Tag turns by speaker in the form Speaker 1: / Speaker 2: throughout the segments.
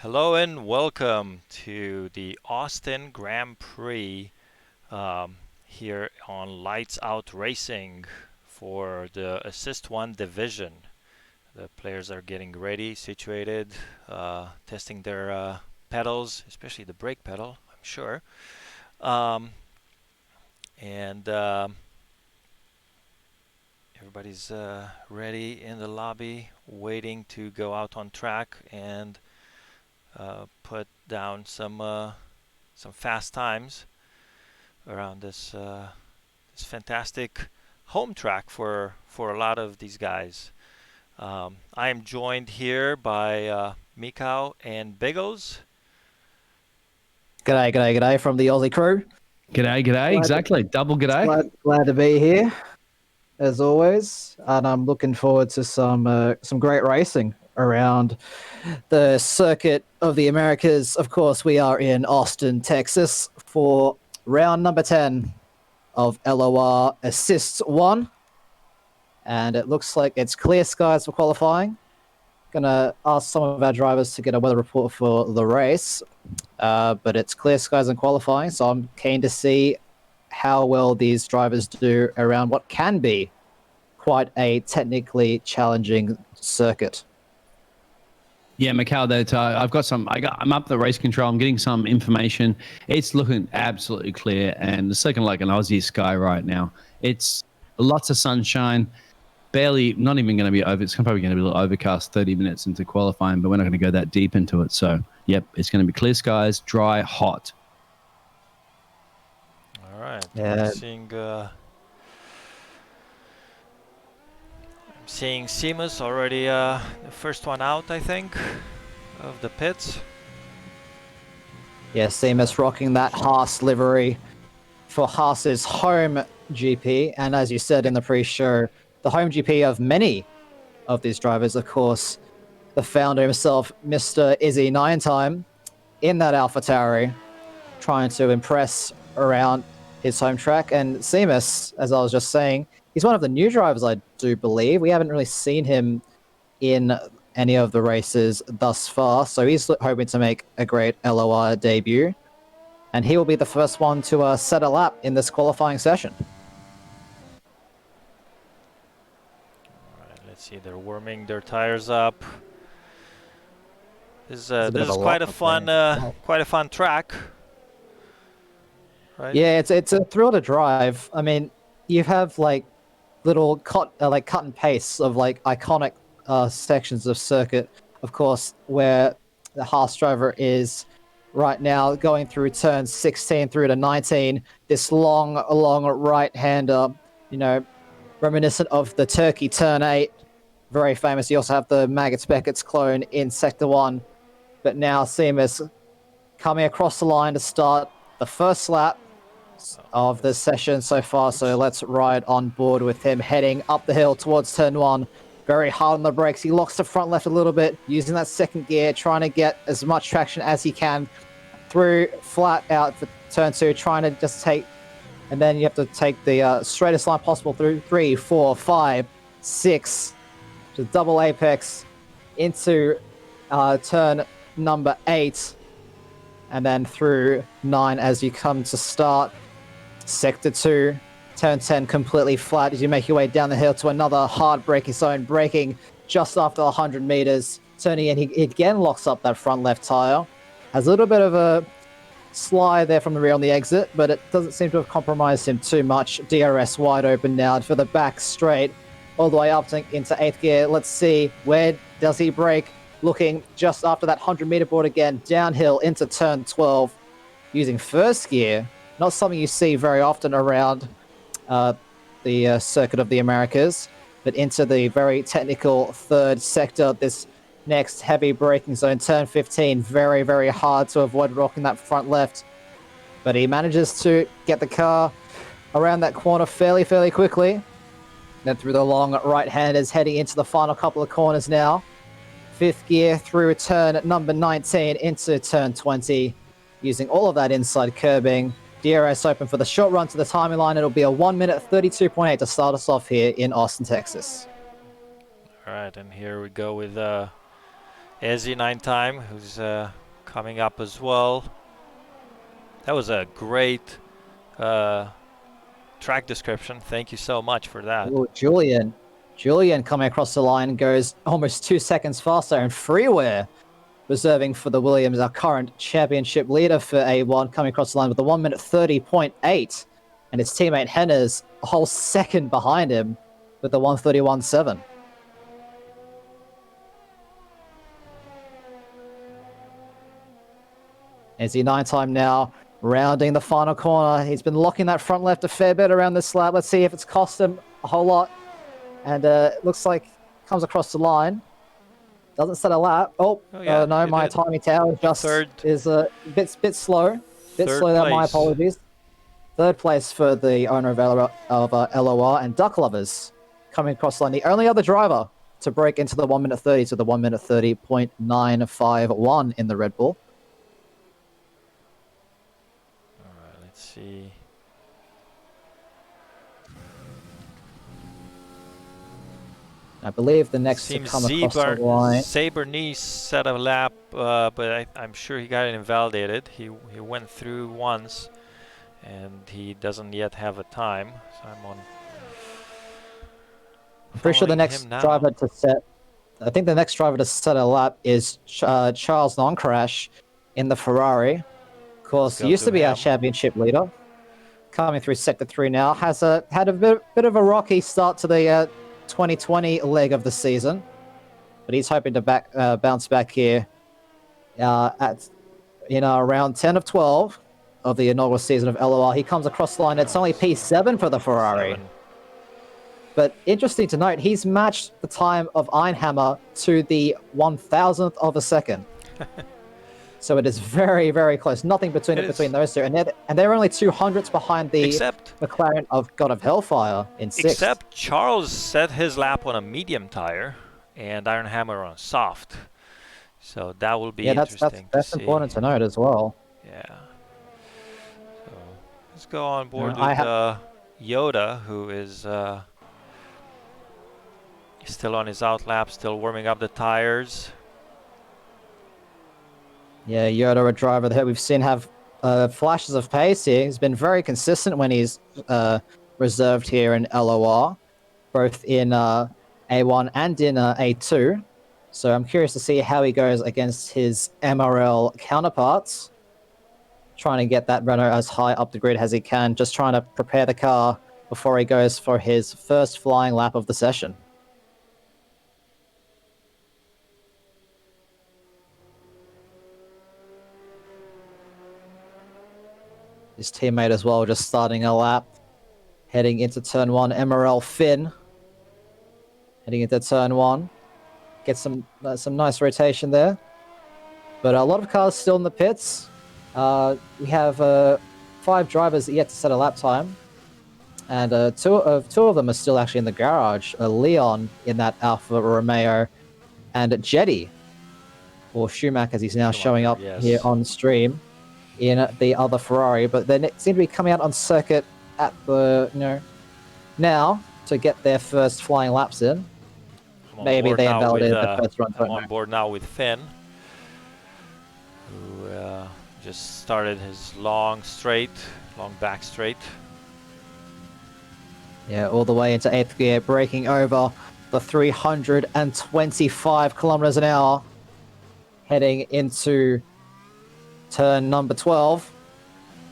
Speaker 1: Hello and welcome to the Austin Grand Prix here on Lights Out Racing for the Assist 1 division. The players are getting ready, situated, testing their pedals, especially the brake pedal, I'm sure. Um, and Everybody's ready in the lobby, waiting to go out on track and put down some fast times around this fantastic home track for a lot of these guys. I am joined here by Mikau and Biggles.
Speaker 2: G'day from the Aussie crew.
Speaker 3: G'day, g'day.
Speaker 2: Glad to,
Speaker 3: Exactly. Double g'day.
Speaker 2: glad to be here, as always, and I'm looking forward to some great racing around the circuit of the Americas. Of course, we are in Austin, Texas, for round number 10 of LOR Assists 1, and it looks like it's clear skies for qualifying. Gonna ask some of our drivers to get a weather report for the race, but it's clear skies in qualifying, so I'm keen to see how well these drivers do around what can be quite a technically challenging circuit.
Speaker 3: Yeah, Macau, that I'm up the race control. I'm getting some information. It's looking absolutely clear, and it's looking like an Aussie sky right now. It's lots of sunshine. Barely, not even going to be over. It's probably going to be a little overcast 30 minutes into qualifying, but we're not going to go that deep into it. So, yep, it's going to be clear skies, dry, hot.
Speaker 1: All right.
Speaker 2: Yeah.
Speaker 1: I'm seeing Seamus already the first one out, I think, of the pits.
Speaker 2: Yeah, Seamus rocking that Haas livery for Haas's home GP, and as you said in the pre-show, the home GP of many of these drivers, of course, the founder himself, Mr. Izzy Ninetime, in that AlphaTauri, trying to impress around his home track. And Seamus, as I was just saying, he's one of the new drivers, I do believe. We haven't really seen him in any of the races thus far, so he's hoping to make a great LOR debut. And he will be the first one to set a lap in this qualifying session.
Speaker 1: All right, let's see. They're warming their tires up. This
Speaker 2: It's a bit
Speaker 1: is
Speaker 2: of a
Speaker 1: quite a
Speaker 2: lot,
Speaker 1: fun track, right?
Speaker 2: Yeah, it's a thrill to drive. I mean, you have like little cut and paste of like iconic sections of circuit, of course, where the Haas driver is right now going through turns 16 through to 19. This long right-hander, reminiscent of the Turkey turn 8, very famous. You also have the Maggots Beckett's clone in Sector 1, but now Seamus coming across the line to start the first lap of the session so far. So let's ride on board with him heading up the hill towards turn 1. Very hard on the brakes. He locks the front left a little bit, using that second gear, trying to get as much traction as he can through flat out for turn 2, trying to just take, and then you have to take the straightest line possible through 3, 4, 5, 6, to double apex into turn number 8, and then through 9 as you come to start sector 2, turn 10 completely flat as you make your way down the hill to another hard braking zone, braking just after 100 meters, turning in. He again locks up that front left tire, has a little bit of a slide there from the rear on the exit, but it doesn't seem to have compromised him too much. DRS wide open now for the back straight, all the way up into 8th gear. Let's see, where does he brake? Looking just after that 100-meter board again, downhill into turn 12, using first gear. Not something you see very often around the circuit of the Americas, but into the very technical third sector, this next heavy braking zone, turn 15, very, very hard to avoid rocking that front left. But he manages to get the car around that corner fairly quickly. Then through the long right-handers, heading into the final couple of corners now. 5th gear through turn number 19 into turn 20, using all of that inside curbing. DRS open for the short run to the timing line. It'll be a 1 minute 32.8 to start us off here in Austin, Texas.
Speaker 1: All right, and here we go with Ezzy 9 time, who's coming up as well. That was a great track description. Thank you so much for that.
Speaker 2: Ooh, Julian. Julian coming across the line goes almost 2 seconds faster, and Freeware reserving for the Williams, our current championship leader for A1, coming across the line with a 1 minute 30.8, and his teammate Henner's a whole second behind him with the 131.7. Ezzy 9 time now, rounding the final corner. He's been locking that front left a fair bit around this lap. Let's see if it's cost him a whole lot. And it looks like comes across the line. Doesn't set a lap. Oh,
Speaker 1: yeah,
Speaker 2: no, my timing tower just is a bit slow. Bit slow there, my apologies. Third place for the owner of LOR, and Duck Lovers coming across the line. The only other driver to break into the 1 minute 30 to the 1 minute 30.951 in the Red Bull.
Speaker 1: All right, let's see.
Speaker 2: I believe the next to come across the line.
Speaker 1: Sabernice set a lap, but I'm sure he got it invalidated. He went through once, and he doesn't yet have a time. So I'm on.
Speaker 2: I'm pretty sure the next driver to set. I think the next driver to set a lap is Charles Noncrash in the Ferrari. Of course, he used to be our championship leader. Coming through sector 3 now, has had a bit of a rocky start to the 2020 leg of the season, but he's hoping to bounce back here at around 10 of 12 of the inaugural season of LOR. He comes across the line. It's only P7 for the Ferrari. But interesting to note, he's matched the time of Einhammer to the 1,000th of a second. So it is very, very close. Nothing between those two. And they're only 200ths behind the McLaren of God of Hellfire in 6th.
Speaker 1: Except Charles set his lap on a medium tire and Iron Hammer on a soft. So that will be interesting.
Speaker 2: That's important to note as well.
Speaker 1: Yeah. So let's go on board with Yoda, who is still on his out lap, still warming up the tires.
Speaker 2: Yeah, Yoda, a driver that we've seen have flashes of pace here. He's been very consistent when he's reserved here in LOR, both in A1 and in A2. So I'm curious to see how he goes against his MRL counterparts. Trying to get that Renault as high up the grid as he can, just trying to prepare the car before he goes for his first flying lap of the session. His teammate as well, just starting a lap, heading into turn 1. MRL Finn, heading into turn 1, get some nice rotation there. But a lot of cars still in the pits. We have 5 drivers yet to set a lap time, and two of them are still actually in the garage. Leon in that Alfa Romeo, and Jetty, or Schumacher as he's now showing up here on stream, in the other Ferrari, but they seem to be coming out on circuit at the now to get their first flying laps in. Maybe they invalidated the first run.
Speaker 1: I'm on board now with Finn, who just started his long back straight.
Speaker 2: Yeah, all the way into 8th gear, braking over the 325 kilometers an hour, heading into turn number 12.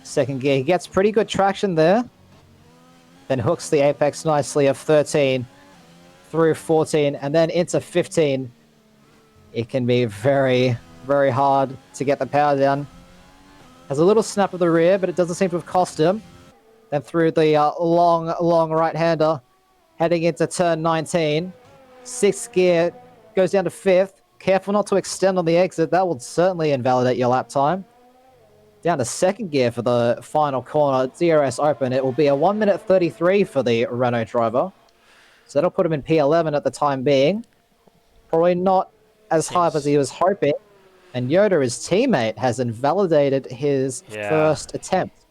Speaker 2: Second gear, he gets pretty good traction there. Then hooks the apex nicely of 13 through 14 and then into 15. It can be very, very hard to get the power down. Has a little snap of the rear, but it doesn't seem to have cost him. Then through the long right-hander, heading into turn 19. 6th gear, goes down to 5th. Careful not to extend on the exit. That will certainly invalidate your lap time. Down to 2nd gear for the final corner. DRS open. It will be a 1 minute 33 for the Renault driver. So that'll put him in P11 at the time being. Probably not as high up as he was hoping. And Yoda, his teammate, has invalidated his first attempt.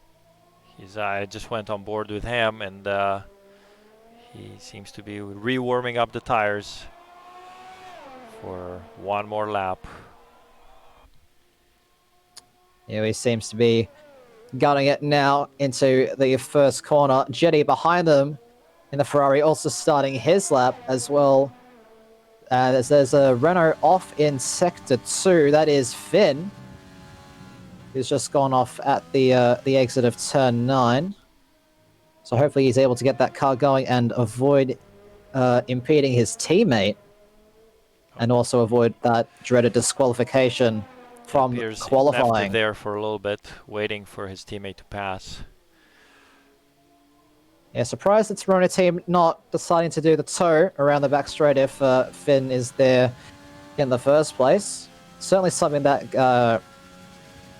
Speaker 1: I just went on board with him, and he seems to be rewarming up the tires for one more lap.
Speaker 2: Yeah, he seems to be gunning it now into the first corner. Jetty behind them in the Ferrari also starting his lap as well. As there's a Renault off in sector 2. That is Finn, who's just gone off at the exit of turn 9. So hopefully he's able to get that car going and avoid impeding his teammate, and also avoid that dreaded disqualification from
Speaker 1: Appears he left
Speaker 2: qualifying.
Speaker 1: it there for a little bit, waiting for his teammate to pass.
Speaker 2: Yeah, surprised it's Renault team not deciding to do the tow around the back straight if Finn is there in the first place. Certainly something that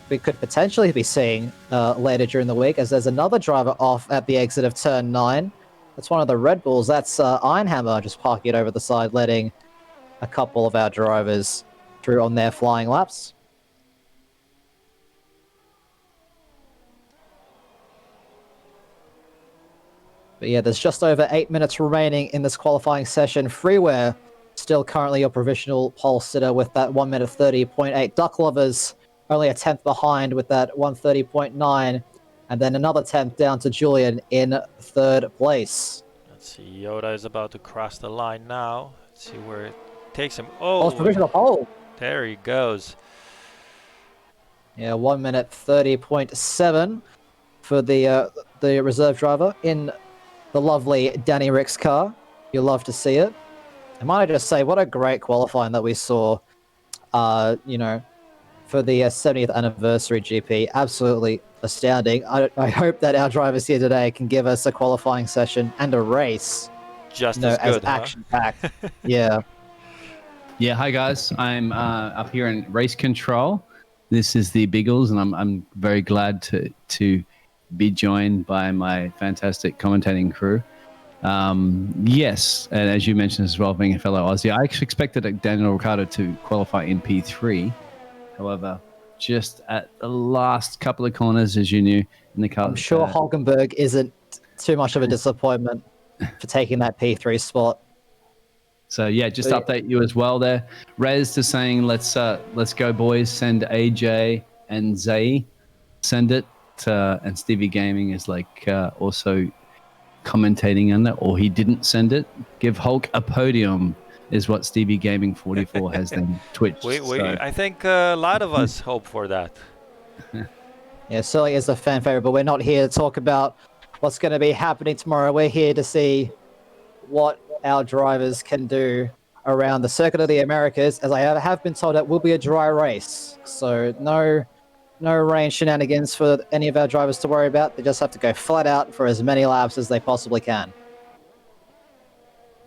Speaker 2: we could potentially be seeing later during the week, as there's another driver off at the exit of turn 9. That's one of the Red Bulls. That's Ironhammer just parking it over the side, letting a couple of our drivers through on their flying laps. But yeah, there's just over 8 minutes remaining in this qualifying session. Freeware still currently your provisional pole sitter with that 1 minute 30.8. Duck Lovers only a tenth behind with that 1:30.9, and then another tenth down to Julian in third place.
Speaker 1: Let's see, Yoda is about to cross the line now. Let's see where it takes him.
Speaker 2: Oh, it's
Speaker 1: Oh,
Speaker 2: provisional pole.
Speaker 1: there he goes.
Speaker 2: Yeah, 1 minute 30.7 for the reserve driver in the lovely Danny Rick's car. You'll love to see it. I might just say, what a great qualifying that we saw, for the 70th anniversary GP. Absolutely astounding. I hope that our drivers here today can give us a qualifying session and a race,
Speaker 1: Just as
Speaker 2: as
Speaker 1: good, huh?
Speaker 2: action-packed. Yeah.
Speaker 3: Yeah, hi guys. I'm up here in race control. This is the Biggles, and I'm very glad to be joined by my fantastic commentating crew. Yes, and as you mentioned as well, being a fellow Aussie, I actually expected Daniel Ricciardo to qualify in P3. However, just at the last couple of corners, as you knew, in the car.
Speaker 2: I'm sure Hulkenberg isn't too much of a disappointment for taking that P3 spot.
Speaker 3: So yeah, just to update you as well there. Rez is saying, let's go boys, send AJ and Zay, send it. And Stevie Gaming is like also commentating on that, or he didn't send it. Give Hulk a podium is what Stevie Gaming 44 has then twitched.
Speaker 1: I think a lot of us hope for that.
Speaker 2: Yeah, certainly is a fan favorite, but we're not here to talk about what's going to be happening tomorrow. We're here to see what our drivers can do around the Circuit of the Americas. As I have been told, it will be a dry race, so no rain shenanigans for any of our drivers to worry about. They just have to go flat out for as many laps as they possibly can.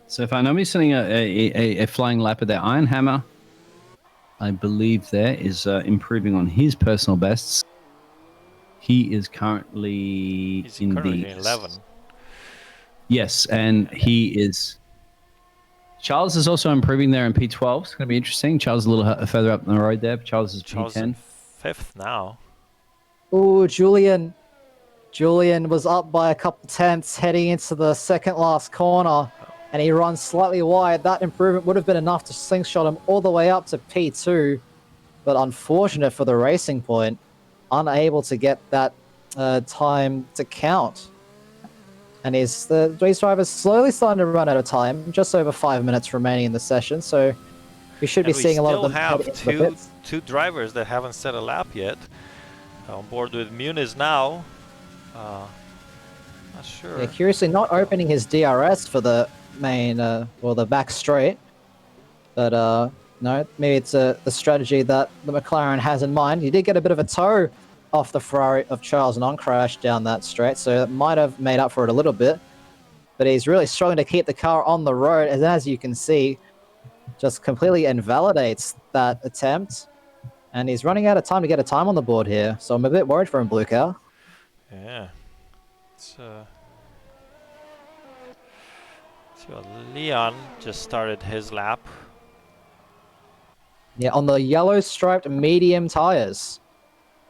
Speaker 3: So if I know he's sending a flying lap of their Iron Hammer, I believe there is improving on his personal bests. He is currently
Speaker 1: in 11.
Speaker 3: Yes, and he is. Charles is also improving there in P12. It's going to be interesting. Charles is a little further up the road there. Charles is P10.
Speaker 1: Fifth now.
Speaker 2: Oh, Julian was up by a couple tenths heading into the second last corner, and he runs slightly wide. That improvement would have been enough to slingshot him all the way up to P2, but unfortunate for the Racing Point, unable to get that time to count. And the race driver's slowly starting to run out of time. Just over 5 minutes remaining in the session, so we should be seeing a lot of them.
Speaker 1: We still have two drivers that haven't set a lap yet. On board with Muniz now. Not sure.
Speaker 2: Yeah, curiously not opening his DRS for the main, the back straight. But no, maybe it's the strategy that the McLaren has in mind. He did get a bit of a tow off the Ferrari of Charles non-crash down that straight, so it might have made up for it a little bit. But he's really struggling to keep the car on the road, and as you can see, just completely invalidates that attempt. And he's running out of time to get a time on the board here, so I'm a bit worried for him, Blue Cow.
Speaker 1: Yeah. Leon just started his lap.
Speaker 2: Yeah, on the yellow striped medium tires.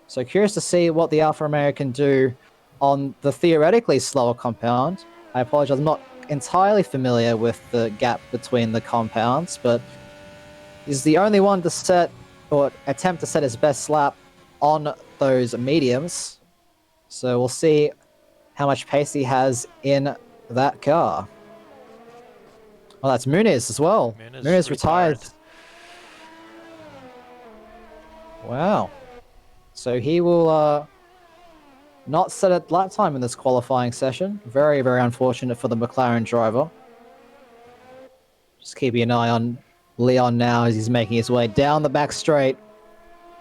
Speaker 2: So curious to see what the Alfa Romeo can do on the theoretically slower compound. I apologize, I'm not entirely familiar with the gap between the compounds, but He's the only one to set or attempt to set his best lap on those mediums. So we'll see how much pace he has in that car. Well, that's Muniz as well. Muniz retired. Wow. So he will not set a lap time in this qualifying session. Very, very unfortunate for the McLaren driver. Just keeping an eye on Leon now as he's making his way down the back straight.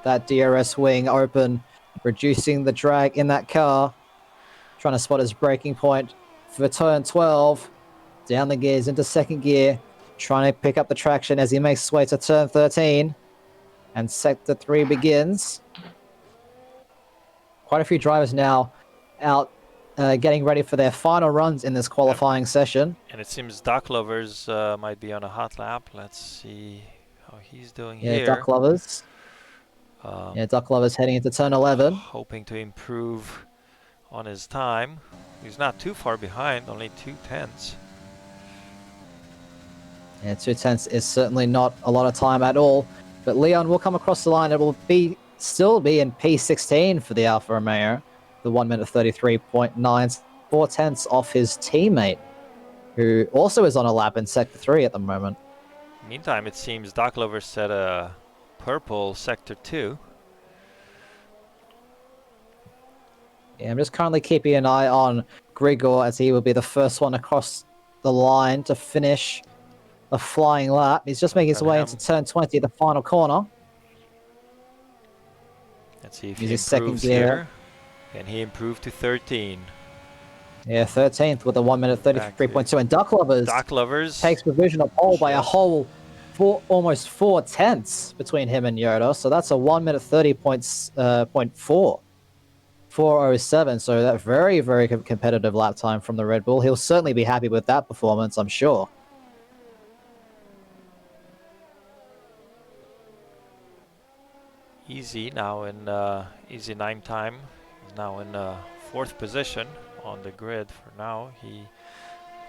Speaker 2: That DRS wing open, reducing the drag in that car. Trying to spot his braking point for turn 12. Down the gears into second gear. Trying to pick up the traction as he makes his way to turn 13. And sector 3 begins. Quite a few drivers now out getting ready for their final runs in this qualifying session.
Speaker 1: And it seems Duck Lovers might be on a hot lap. Let's see how he's doing here.
Speaker 2: Yeah, Duck Lovers. Duck Lovers heading into turn 11.
Speaker 1: Hoping to improve on his time. He's not too far behind, only 2/10.
Speaker 2: Yeah, 2/10 is certainly not a lot of time at all. But Leon will come across the line. It will still be in P16 for the Alfa Romeo. The 1 minute 33.9, 4/10 off his teammate, who also is on a lap in sector 3 at the moment.
Speaker 1: Meantime, it seems Doc Lover set a purple sector 2.
Speaker 2: Yeah, I'm just currently keeping an eye on Grigor as he will be the first one across the line to finish a flying lap. He's just making his way into turn 20, the final corner.
Speaker 1: Let's see if
Speaker 2: Use
Speaker 1: he
Speaker 2: his second
Speaker 1: improves
Speaker 2: gear.
Speaker 1: here. And he improved to 13.
Speaker 2: Yeah, 13th with a 1 minute 33.2. And Duck Lovers takes provisional pole by a whole almost 4/10 between him and Yoda. So that's a 1 minute 30.4. 4:07. So that very, very competitive lap time from the Red Bull. He'll certainly be happy with that performance, I'm sure.
Speaker 1: Easy now in Easy 9 time. He's now in 4th position on the grid for now. He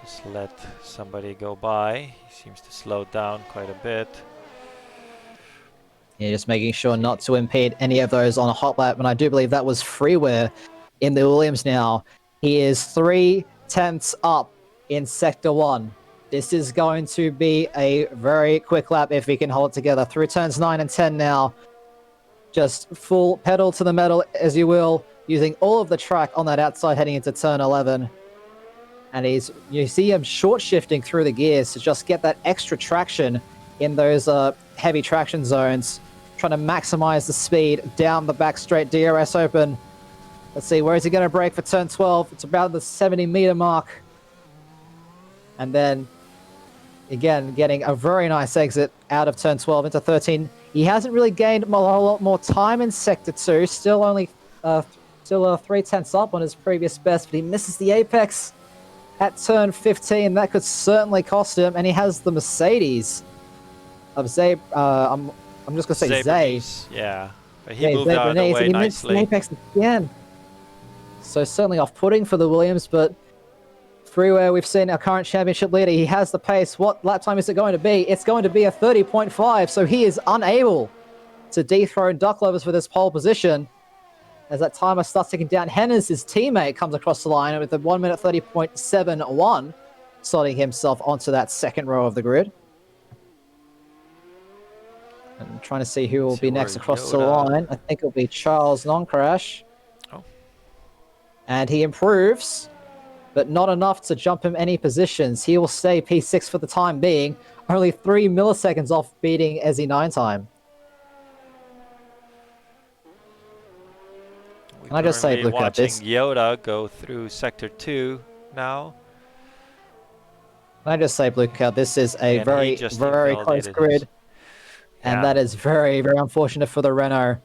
Speaker 1: just let somebody go by. He seems to slow down quite a bit.
Speaker 2: Yeah, just making sure not to impede any of those on a hot lap. And I do believe that was Freeware in the Williams now. He is 3/10 up in Sector 1. This is going to be a very quick lap if he can hold it together. Through turns 9 and 10 now. Just full pedal to the metal, as you will, using all of the track on that outside heading into turn 11. And you see him short shifting through the gears to just get that extra traction in those heavy traction zones. Trying to maximize the speed down the back straight, DRS open. Let's see, where is he going to brake for turn 12? It's about the 70-meter mark. And then, again, getting a very nice exit out of turn 12 into 13. He hasn't really gained a whole lot more time in Sector 2. Still only 3/10 up on his previous best, but he misses the apex at turn 15. That could certainly cost him, and he has the Mercedes of Zay. I'm just going to say Zay.
Speaker 1: Yeah, but he moved out of the way
Speaker 2: he
Speaker 1: nicely.
Speaker 2: missed the apex again. So certainly off-putting for the Williams, but Freeware, we've seen our current championship leader. He has the pace. What lap time is it going to be? It's going to be a 30.5, so he is unable to dethrone Duck Lovers for this pole position. As that timer starts ticking down, Hennes, his teammate, comes across the line with a 1 minute 30.71, slotting himself onto that second row of the grid. And trying to see who will be next across the line. I think it'll be Charles Non-Crash.
Speaker 1: Oh.
Speaker 2: And he improves, but not enough to jump him any positions. He will stay P6 for the time being, only 3 milliseconds off beating Ezzy 9 time. Can I just say, look at this?
Speaker 1: Yoda go through Sector 2 now.
Speaker 2: Can I just say, Blue Cow, this is a very, very close grid. And that is very, very unfortunate for the Renault.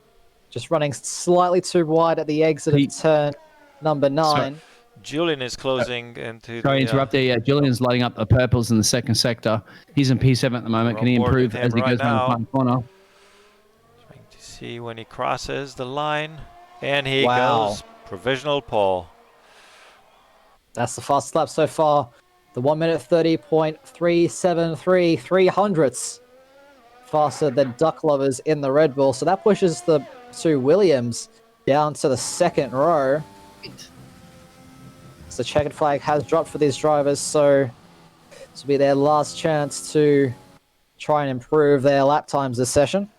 Speaker 2: Just running slightly too wide at the exit of turn number 9.
Speaker 1: Sorry. Julian is closing into
Speaker 3: Sorry, interrupt there. Yeah, Julian's lighting up the purples in the second sector. He's in P7 at the moment. Can he improve as he goes around the final corner?
Speaker 1: Trying to see when he crosses the line. And he goes provisional pole.
Speaker 2: That's the fastest lap so far. The 1 minute 30.373, 300ths faster than Duck Lovers in the Red Bull. So that pushes the two Williams down to the second row. So the checkered flag has dropped for these drivers. So this will be their last chance to try and improve their lap times this session.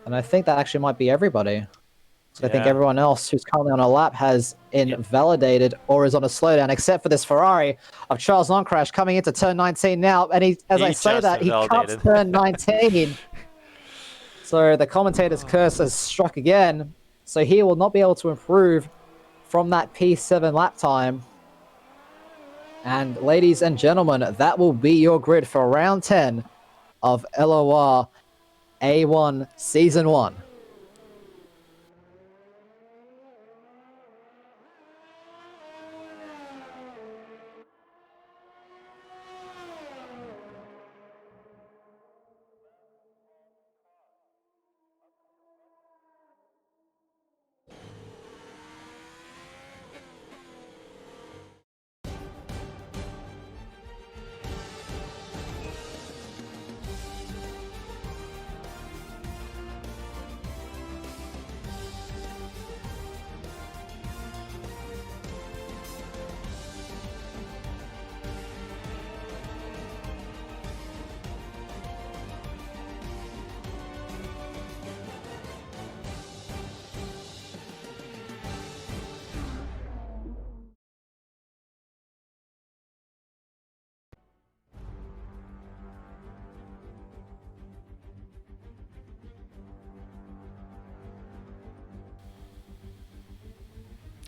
Speaker 2: And I think that actually might be everybody. So I think
Speaker 1: Yeah.
Speaker 2: everyone else who's currently on a lap has invalidated or is on a slowdown, except for this Ferrari of Charles Noncrash coming into turn 19 now. And as I say
Speaker 1: just
Speaker 2: that, he cuts
Speaker 1: invalidated.
Speaker 2: turn 19. So the commentator's curse has struck again. So he will not be able to improve from that P7 lap time. And ladies and gentlemen, that will be your grid for round 10 of LOR A1 Season 1.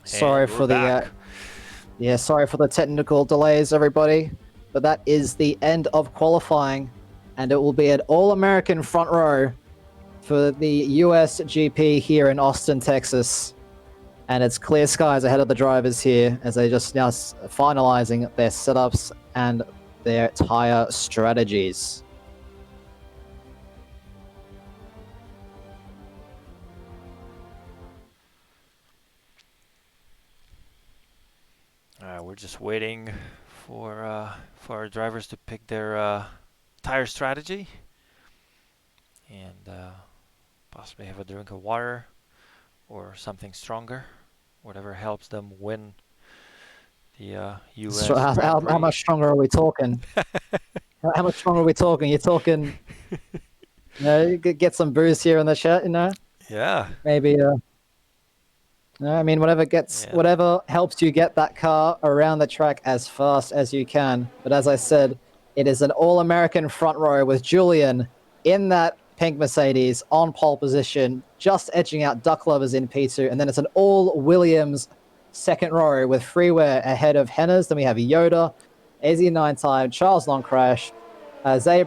Speaker 2: Sorry
Speaker 1: And
Speaker 2: for
Speaker 1: we're
Speaker 2: the
Speaker 1: back.
Speaker 2: sorry for the technical delays, everybody. But that is the end of qualifying, and it will be an all-American front row for the US GP here in Austin, Texas. And it's clear skies ahead of the drivers here as they just now finalizing their setups and their tire strategies.
Speaker 1: We're just waiting for our drivers to pick their tire strategy and possibly have a drink of water or something stronger, whatever helps them win the US
Speaker 2: So
Speaker 1: Grand Prix.
Speaker 2: how much stronger are we talking? How much stronger are we talking? You're talking, you get some booze here in the chat,
Speaker 1: Yeah.
Speaker 2: maybe. I mean, whatever helps you get that car around the track as fast as you can. But as I said, it is an all-American front row with Julian in that pink Mercedes on pole position, just edging out Duck Lovers in P2. And then it's an all-Williams second row with Freeware ahead of Henners. Then we have Yoda, AZ9 Time, Charles Noncrash, Zay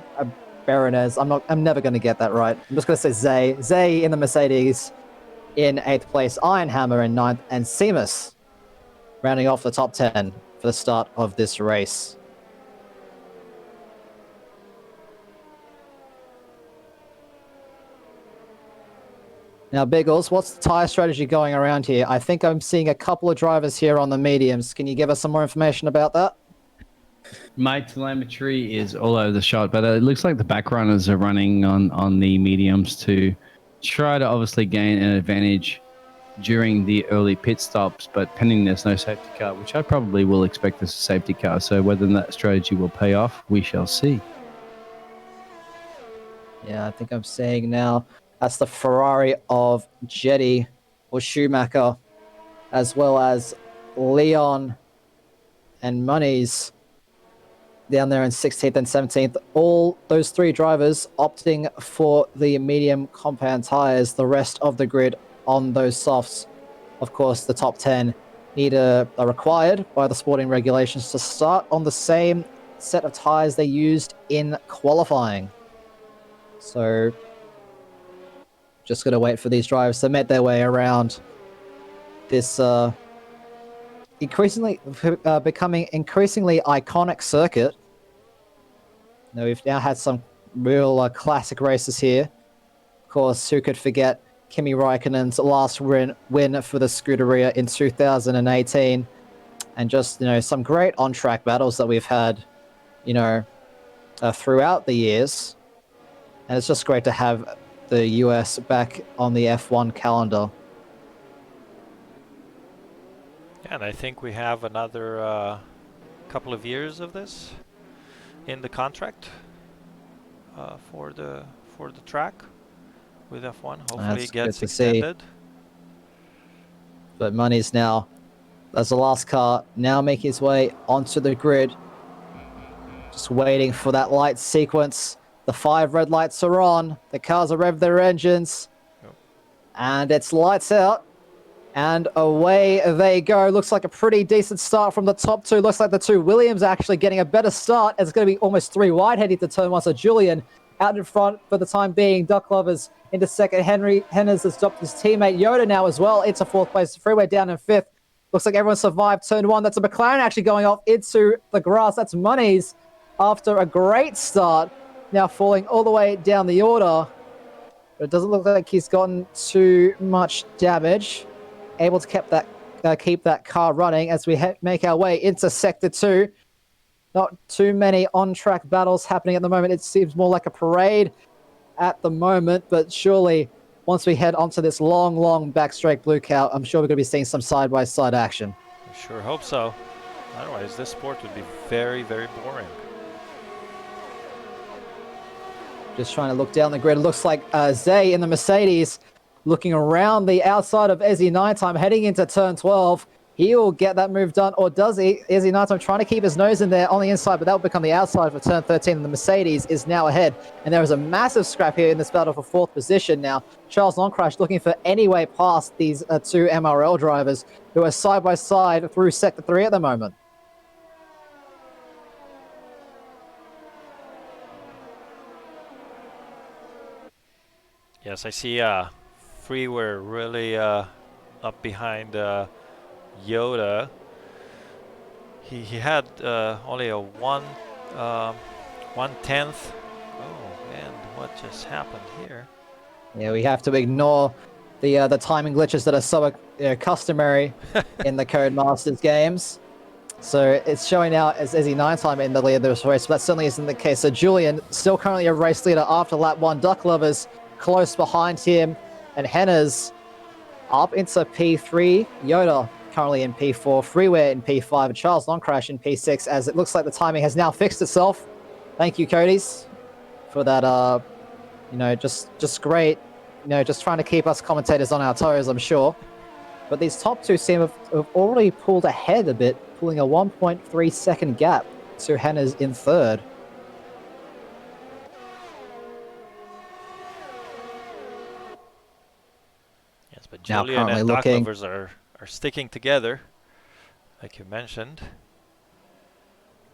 Speaker 2: Baronez. I'm never going to get that right. I'm just going to say Zay. Zay in the Mercedes. In 8th place, Ironhammer in 9th, and Seamus rounding off the top 10 for the start of this race. Now, Biggles, what's the tyre strategy going around here? I think I'm seeing a couple of drivers here on the mediums. Can you give us some more information about that?
Speaker 3: My telemetry is all over the shot, but it looks like the back runners are running on the mediums to try to obviously gain an advantage during the early pit stops, but pending there's no safety car, which I probably will expect as a safety car. So whether that strategy will pay off, we shall see.
Speaker 2: Yeah, I think I'm saying now that's the Ferrari of Jetty or Schumacher, as well as Leon and Monies down there in 16th and 17th. All those three drivers opting for the medium compound tires. The rest of the grid on those softs. Of course, the top 10 are required by the sporting regulations to start on the same set of tires they used in qualifying. So just going to wait for these drivers to make their way around this becoming increasingly iconic circuit. Now, we've now had some real classic races here. Of course, who could forget Kimi Raikkonen's last win for the Scuderia in 2018, and just some great on-track battles that we've had. throughout the years. And it's just great to have the US back on the F1 calendar.
Speaker 1: Yeah, and I think we have another couple of years of this in the contract for the track with F1. Hopefully
Speaker 2: That's
Speaker 1: it
Speaker 2: good
Speaker 1: gets
Speaker 2: to see.
Speaker 1: extended.
Speaker 2: But Money's now, as the last car, now making his way onto the grid. Just waiting for that light sequence. The 5 red lights are on. The cars are revved their engines.
Speaker 1: Yep.
Speaker 2: And it's lights out. And away they go. Looks like a pretty decent start from the top 2. Looks like the 2 Williams actually getting a better start. It's going to be almost 3 wide heading to turn 1. So Julian out in front for the time being. Duck Lovers into second. Henners has dropped his teammate Yoda now as well into 4th place. Freeway down in 5th. Looks like everyone survived turn 1. That's a McLaren actually going off into the grass. That's Money's after a great start. Now falling all the way down the order. But it doesn't look like he's gotten too much damage. Able to keep that car running as we make our way into Sector 2. Not too many on-track battles happening at the moment. It seems more like a parade at the moment, but surely once we head onto this long backstraight blue cow, I'm sure we're going to be seeing some side-by-side action.
Speaker 1: I sure hope so. Otherwise, this sport would be very, very boring.
Speaker 2: Just trying to look down the grid. It looks like Zay in the Mercedes looking around the outside of Ezzy Nighttime, heading into turn 12. He'll get that move done, or does he? Ezzy Nighttime trying to keep his nose in there on the inside, but that will become the outside for turn 13, and the Mercedes is now ahead. And there is a massive scrap here in this battle for 4th position now. Charles Longcrash looking for any way past these 2 MRL drivers who are side by side through Sector 3 at the moment.
Speaker 1: Yes, I see Freeware really up behind Yoda. He had only a 1/10. Oh, and what just happened here?
Speaker 2: Yeah, we have to ignore the timing glitches that are so customary in the Codemasters games. So it's showing now as Ezzy Nighttime in the lead of this race, but that certainly isn't the case. So Julian, still currently a race leader after lap 1. Duck Lovers close behind him, and Henners up into P3. Yoda currently in P4. Freeware in P5. And Charles Longcrash in P6, as it looks like the timing has now fixed itself. Thank you, Codys, for that, just great, just trying to keep us commentators on our toes, I'm sure. But these top 2 seem to have already pulled ahead a bit, pulling a 1.3 second gap to Henners in 3rd.
Speaker 1: Yes, but
Speaker 2: Now
Speaker 1: Julian
Speaker 2: currently
Speaker 1: and Duck
Speaker 2: looking-
Speaker 1: Lovers are sticking together, like you mentioned.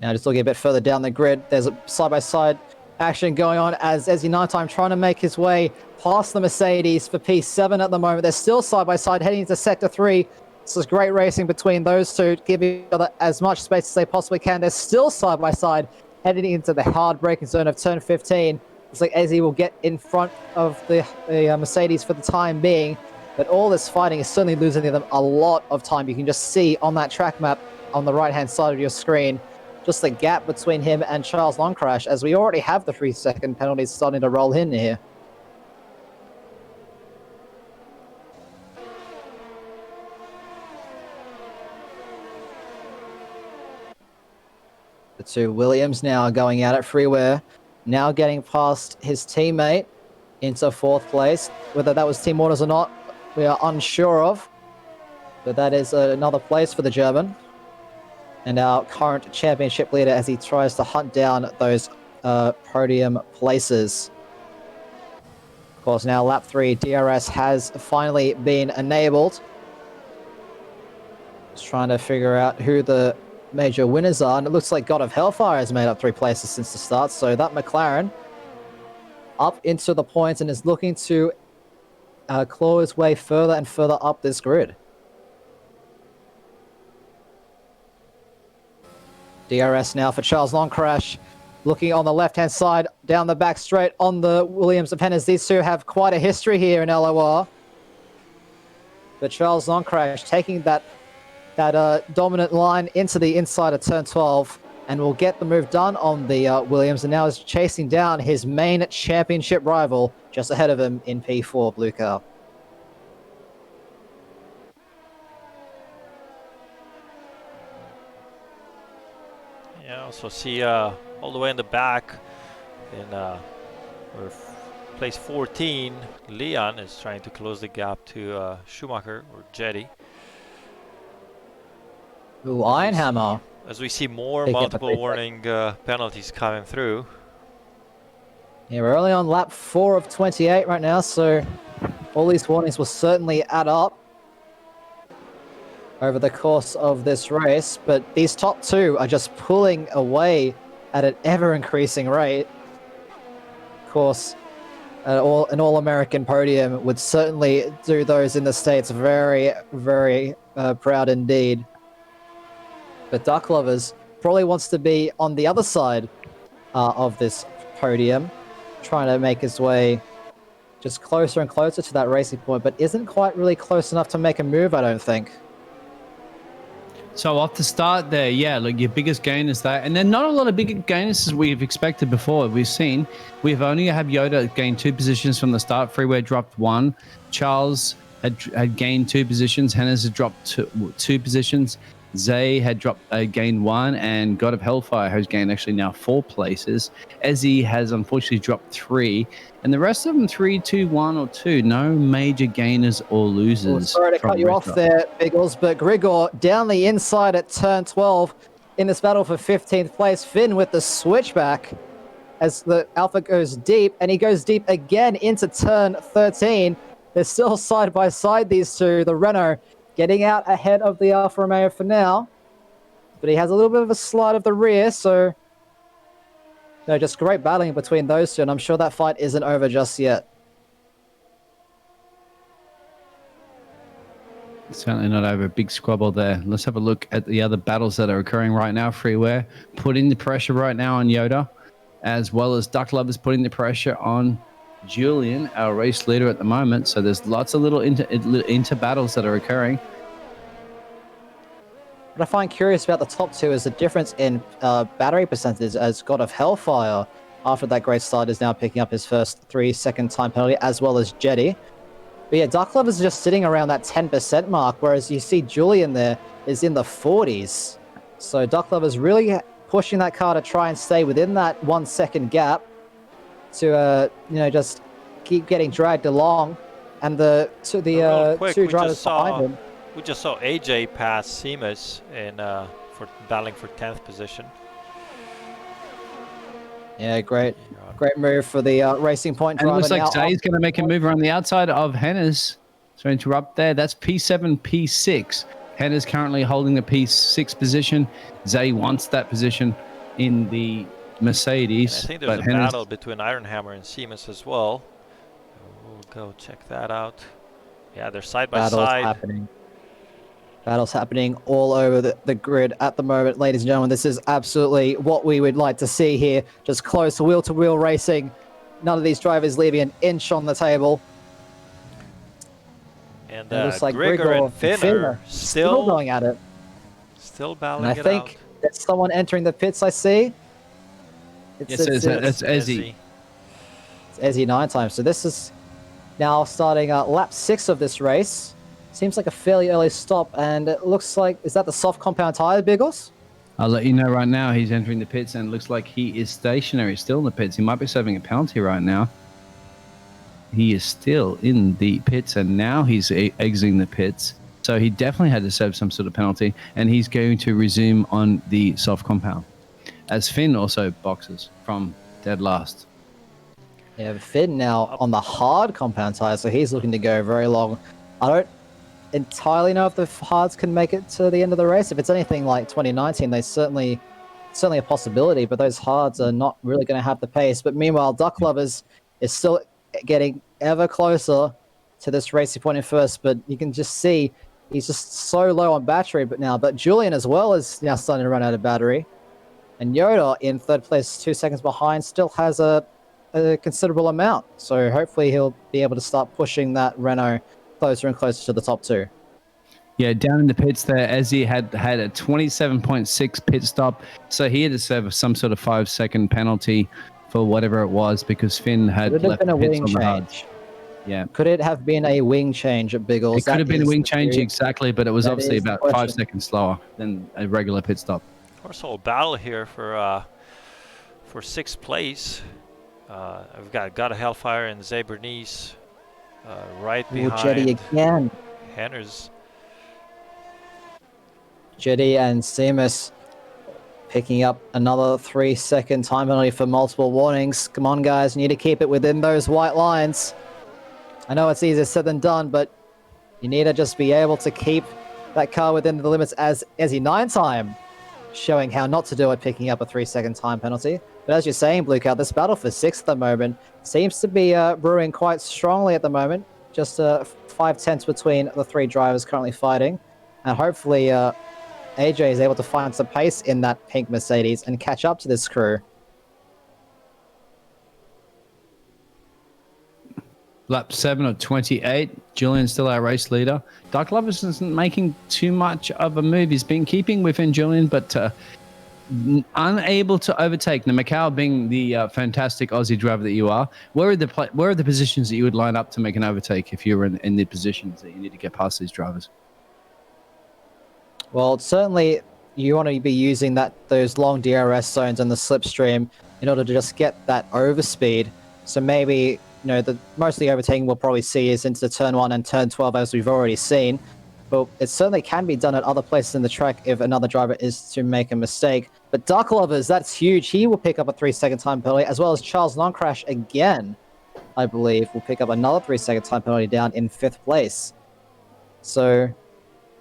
Speaker 2: Now just looking a bit further down the grid, there's a side-by-side action going on as Ezzy Nighttime trying to make his way past the Mercedes for P7 at the moment. They're still side-by-side heading into Sector 3. This is great racing between those two, giving each other as much space as they possibly can. They're still side-by-side heading into the hard braking zone of turn 15. Looks like Ezzy will get in front of the Mercedes for the time being, but all this fighting is certainly losing them a lot of time. You can just see on that track map on the right-hand side of your screen just the gap between him and Charles Longcrash, as we already have the 3-second penalties starting to roll in here. The 2 Williams now going out at Freeware, now getting past his teammate into 4th place. Whether that was team orders or not, we are unsure of, but that is another place for the German. And our current championship leader as he tries to hunt down those podium places. Of course, now lap 3, DRS has finally been enabled. Just trying to figure out who the major winners are, and it looks like God of Hellfire has made up 3 places since the start, so that McLaren up into the points and is looking to claw his way further and further up this grid. DRS now for Charles Longcrash, looking on the left-hand side, down the back straight on the Williams of Henners. These 2 have quite a history here in LOR. But Charles Longcrash taking that dominant line into the inside of turn 12. and will get the move done on the Williams, and now is chasing down his main championship rival just ahead of him in P4, Blue Car.
Speaker 1: Yeah, also see all the way in the back in place 14, Leon is trying to close the gap to Schumacher or Jetty.
Speaker 2: Ooh, Ironhammer.
Speaker 1: As we see more
Speaker 2: Picking up
Speaker 1: multiple
Speaker 2: the
Speaker 1: warning penalties coming through.
Speaker 2: Yeah, we're only on lap 4 of 28 right now, so all these warnings will certainly add up over the course of this race, but these top two are just pulling away at an ever-increasing rate. Of course, an all-American podium would certainly do those in the States very, very proud indeed. But Duck Lovers probably wants to be on the other side of this podium, trying to make his way just closer and closer to that racing point, but isn't quite really close enough to make a move, I don't think.
Speaker 3: So off the start there, yeah, like your biggest gain is that, and then not a lot of big gainers as we've expected before. We've only had Yoda gain 2 positions from the start. Freeway dropped 1. Charles had gained 2 positions. Hennes had dropped 2 positions. Zay had gained 1, and God of Hellfire has gained actually now 4 places. Ezzy has unfortunately dropped 3, and the rest of them 3, 2, 1, or 2. No major gainers or losers.
Speaker 2: Oh, sorry to cut you off there, Biggles, but Grigor down the inside at turn 12 in this battle for 15th place. Finn with the switchback as the Alpha goes deep, and he goes deep again into turn 13. They're still side by side, these two. The Renault getting out ahead of the Alfa Romeo for now. But he has a little bit of a slide of the rear, so no, just great battling between those two, and I'm sure that fight isn't over just yet.
Speaker 3: Certainly not over. Big squabble there. Let's have a look at the other battles that are occurring right now. Freeware putting the pressure right now on Yoda, as well as Duck Lovers putting the pressure on Julian, our race leader at the moment. So there's lots of little inter battles that are occurring.
Speaker 2: What I find curious about the top two is the difference in battery percentage, as God of Hellfire, after that great start, is now picking up his first 3-second time penalty, as well as Jetty. But yeah, Duck Love is just sitting around that 10% mark, whereas you see Julian there is in the 40s. So Duck Love is really pushing that car to try and stay within that 1-second gap to just keep getting dragged along, and the two drivers behind him.
Speaker 1: We just saw AJ pass Seamus in for battling for 10th position.
Speaker 2: Yeah, great move for the Racing Point driver.
Speaker 3: And it looks like
Speaker 2: now
Speaker 3: Zay's going to make a move around the outside of Hennes. So interrupt there. That's P7, P6. Hennes currently holding the P6 position. Zay wants that position in the Mercedes.
Speaker 1: And I think there's a battle between Ironhammer and Seamus as well. We'll go check that out. Yeah, they're side by side.
Speaker 2: Battles happening all over the grid at the moment, ladies and gentlemen. This is absolutely what we would like to see here. Just close wheel-to-wheel racing. None of these drivers leaving an inch on the table.
Speaker 1: And it looks like Grigor and Finn are still
Speaker 2: going at it.
Speaker 1: Still battling
Speaker 2: it out. And I think there's someone entering the pits, I see.
Speaker 3: It's Ezzy.
Speaker 2: It's Ezzy 9 times. So this is now starting lap 6 of this race. Seems like a fairly early stop, and it looks like, is that the soft compound tire, Biggles?
Speaker 3: I'll let you know right now. He's entering the pits, and it looks like he is stationary, still in the pits. He might be serving a penalty right now. He is still in the pits, and now he's exiting the pits. So he definitely had to serve some sort of penalty, and he's going to resume on the soft compound, as Finn also boxes from dead last.
Speaker 2: Yeah, Finn now on the hard compound tire, so he's looking to go very long. I don't entirely know if the hards can make it to the end of the race. If it's anything like 2019, they certainly a possibility, but those hards are not really going to have the pace. But meanwhile, Duck Lovers is still getting ever closer to this Racing Point in first, but you can just see he's just so low on battery but Julian as well is now starting to run out of battery. And Yoda in third place, 2 seconds behind, still has a considerable amount. So hopefully he'll be able to start pushing that Renault closer and closer to the top two.
Speaker 3: Yeah, down in the pits there, Ezzy had a 27.6 pit stop, so he had to serve some sort of 5-second penalty for whatever it was because Finn
Speaker 2: Could
Speaker 3: had
Speaker 2: it have
Speaker 3: left
Speaker 2: been
Speaker 3: the
Speaker 2: a
Speaker 3: pits
Speaker 2: wing
Speaker 3: on the hards.
Speaker 2: change?
Speaker 3: Yeah,
Speaker 2: Could it have been a wing change at Biggles?
Speaker 3: it could
Speaker 2: That
Speaker 3: have been a
Speaker 2: is
Speaker 3: wing
Speaker 2: the
Speaker 3: change
Speaker 2: serious,
Speaker 3: exactly, but it was
Speaker 2: that
Speaker 3: obviously
Speaker 2: is the
Speaker 3: about 5
Speaker 2: question.
Speaker 3: seconds slower than a regular pit stop.
Speaker 1: Of course, whole battle here for 6th place. I've got a Hellfire and Zabernice right
Speaker 2: Ooh, Jetty
Speaker 1: behind
Speaker 2: again.
Speaker 1: Henners.
Speaker 2: Jetty and Seamus picking up another 3-second time penalty for multiple warnings. Come on, guys, you need to keep it within those white lines. I know it's easier said than done, but you need to just be able to keep that car within the limits as Ezzy 9-time, showing how not to do it, picking up a 3-second time penalty. But as you're saying, Blue Cow, this battle for 6th at the moment seems to be brewing quite strongly at the moment. Just 5/10 between the 3 drivers currently fighting. And hopefully AJ is able to find some pace in that pink Mercedes and catch up to this crew.
Speaker 3: Lap 7 of 28. Julian's still our race leader. Doug Lovers isn't making too much of a move. He's been keeping within Julian, but unable to overtake. Now, Macau being the fantastic Aussie driver that you are, where are the positions that you would line up to make an overtake if you were in the positions that you need to get past these drivers?
Speaker 2: Well, certainly you want to be using those long DRS zones and the slipstream in order to just get that overspeed. So maybe, the most of the overtaking we'll probably see is into turn 1 and turn 12, as we've already seen. But it certainly can be done at other places in the track if another driver is to make a mistake. But Duck Lovers, that's huge. He will pick up a 3-second time penalty, as well as Charles Noncrash again, I believe, will pick up another 3-second time penalty down in 5th place. So you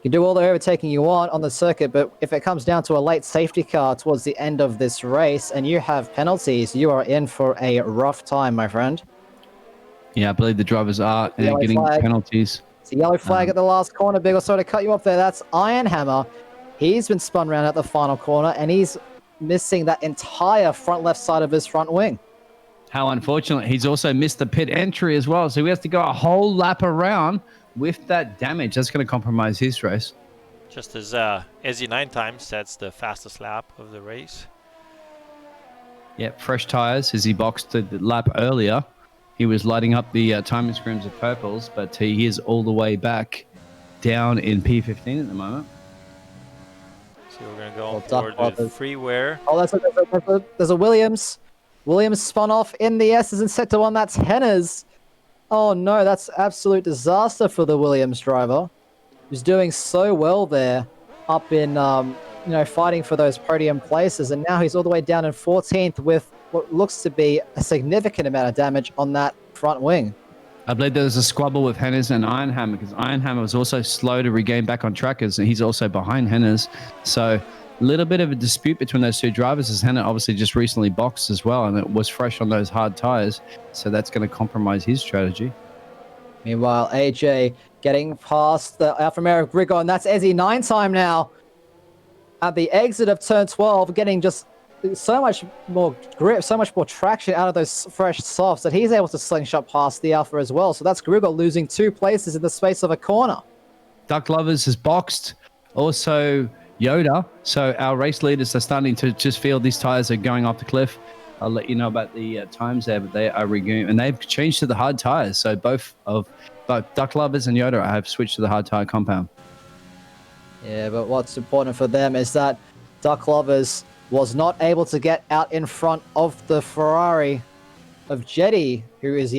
Speaker 2: can do all the overtaking you want on the circuit, but if it comes down to a late safety car towards the end of this race and you have penalties, you are in for a rough time, my friend.
Speaker 3: Yeah, I believe the drivers are getting penalties.
Speaker 2: It's a yellow flag at the last corner, Big. Sorry to cut you off there. That's Ironhammer. He's been spun around at the final corner, and he's missing that entire front left side of his front wing.
Speaker 3: How unfortunate. He's also missed the pit entry as well, so he has to go a whole lap around with that damage. That's going to compromise his race.
Speaker 1: Just as Ezzy 9-time sets the fastest lap of the race.
Speaker 3: Yep, fresh tires as he boxed the lap earlier. He was lighting up the timing screens of purples, but he is all the way back down in P15 at the moment.
Speaker 1: So we're going to go forward with freeware.
Speaker 2: Oh, there's a Williams. Williams spun off in the S's and set to 1. That's Henners. Oh no, that's absolute disaster for the Williams driver. Who's doing so well there up in, fighting for those podium places. And now he's all the way down in 14th with what looks to be a significant amount of damage on that front wing.
Speaker 3: I believe there was a squabble with Henners and Ironhammer because Ironhammer was also slow to regain back on track, and he's also behind Henners. So a little bit of a dispute between those two drivers, as Henner obviously just recently boxed as well, and it was fresh on those hard tires. So that's going to compromise his strategy.
Speaker 2: Meanwhile, AJ getting past the Alfa Romeo Grigor, and that's Ezzy 9-time now. At the exit of turn 12, getting just so much more grip, so much more traction out of those fresh softs that he's able to slingshot past the Alpha as well. So that's Grigor losing 2 places in the space of a corner.
Speaker 3: Duck Lovers has boxed. Also Yoda. So our race leaders are starting to just feel these tires are going off the cliff. I'll let you know about the times there, but they are regaining, and they've changed to the hard tires. So both Duck Lovers and Yoda have switched to the hard tire compound. Yeah,
Speaker 2: but what's important for them is that Duck Lovers was not able to get out in front of the Ferrari of Jetty, who is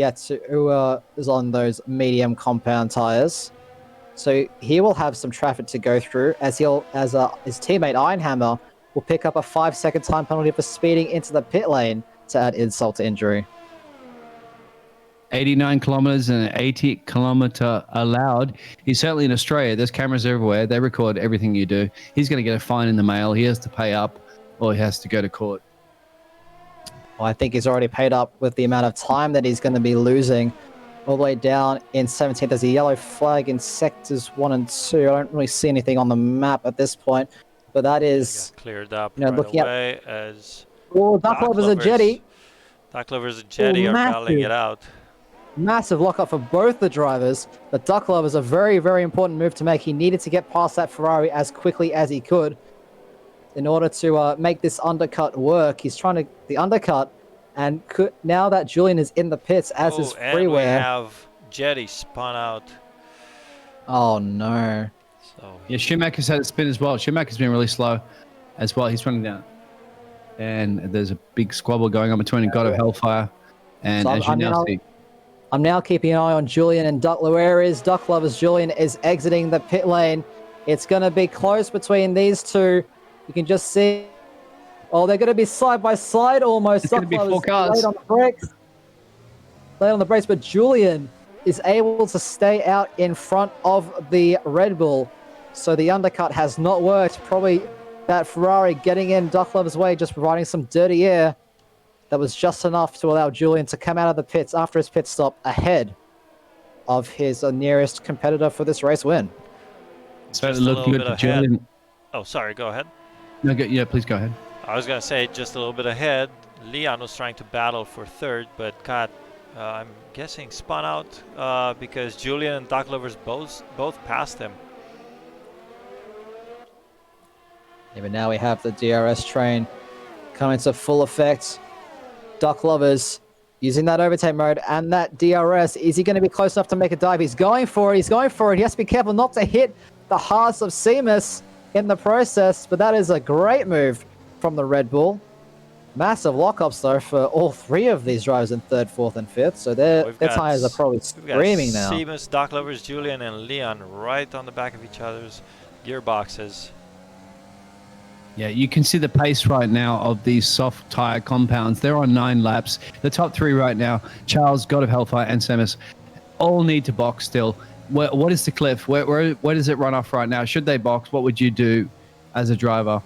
Speaker 2: on those medium compound tires. So he will have some traffic to go through, as his teammate Ironhammer will pick up a 5-second time penalty for speeding into the pit lane to add insult to injury.
Speaker 3: 89 kilometers and 80 kilometer allowed. He's certainly in Australia. There's cameras everywhere. They record everything you do. He's going to get a fine in the mail. He has to pay up, or he has to go to court.
Speaker 2: Well, I think he's already paid up with the amount of time that he's going to be losing. All the way down in 17th, there's a yellow flag in sectors 1 and 2. I don't really see anything on the map at this point, but that is
Speaker 1: cleared up right away as
Speaker 2: Duck Lovers and Jetty.
Speaker 1: Duck Lovers and Jetty are battling it out.
Speaker 2: Massive lockup for both the drivers. The Duck Love is a very, very important move to make. He needed to get past that Ferrari as quickly as he could in order to make this undercut work. He's trying to the undercut, and now that Julian is in the pits as is
Speaker 1: and we
Speaker 2: Freeware.
Speaker 1: have Jetty spun out.
Speaker 2: Oh no!
Speaker 1: So
Speaker 3: Yeah, Schumacher's had a spin as well. Schumacher's been really slow as well. He's running down. And there's a big squabble going on between God of Hellfire and
Speaker 2: So
Speaker 3: as you now see.
Speaker 2: I'm now keeping an eye on Julian and Duck. Where is Duck Lovers? Julian is exiting the pit lane. It's going to be close between these two. You can just see. Oh, they're going to be side by side almost.
Speaker 3: It's going to be 4 cars.
Speaker 2: Late on the brakes. Late on the brakes, but Julian is able to stay out in front of the Red Bull. So the undercut has not worked. Probably that Ferrari getting in Duck Lover's way, just providing some dirty air. That was just enough to allow Julian to come out of the pits after his pit stop ahead of his nearest competitor for this race win.
Speaker 3: So it looked good for Julian.
Speaker 1: Oh, sorry, go ahead.
Speaker 3: No, yeah, please go ahead.
Speaker 1: I was going to say just a little bit ahead. Leon was trying to battle for third, but got, I'm guessing, spun out because Julian and Duck Lovers both passed him.
Speaker 2: Yeah, but now we have the DRS train coming to full effect. Duck Lovers using that overtake mode and that DRS. Is he going to be close enough to make a dive? He's going for it. He's going for it. He has to be careful not to hit the hearts of Seamus in the process, but that is a great move from the Red Bull. Massive lockups, though, for all three of these drivers in third, fourth, and fifth. So their tires are probably screaming now.
Speaker 1: Seamus, Duck Lovers, Julian, and Leon right on the back of each other's gearboxes.
Speaker 3: Yeah, you can see the pace right now of these soft tire compounds. They're on 9 laps. The top 3 right now, Charles, God of Hellfire, and Seamus, all need to box still. What is the cliff? Where does it run off right now? Should they box? What would you do as a driver?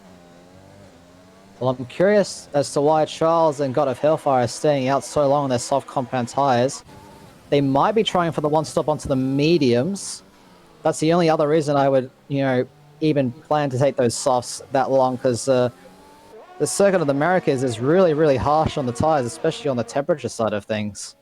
Speaker 2: Well, I'm curious as to why Charles and God of Hellfire are staying out so long on their soft compound tires. They might be trying for the one stop onto the mediums. That's the only other reason I would, even plan to take those softs that long, because the Circuit of the Americas is really, really harsh on the tires, especially on the temperature side of things.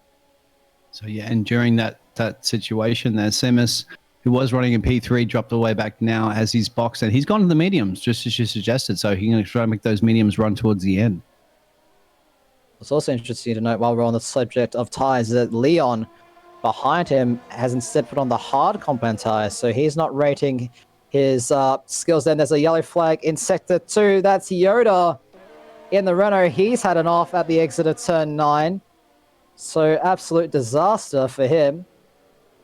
Speaker 3: So yeah, and during that situation there, Seamus, who was running in P3, dropped all the way back now as he's boxed, and he's gone to the mediums, just as you suggested, so he's going to try to make those mediums run towards the end.
Speaker 2: What's also interesting to note while we're on the subject of tires is that Leon, behind him, has instead put on the hard compound tires, so he's not rating his skills. Then there's a yellow flag in Sector 2. That's Yoda in the Renault. He's had an off at the exit of Turn 9. So absolute disaster for him.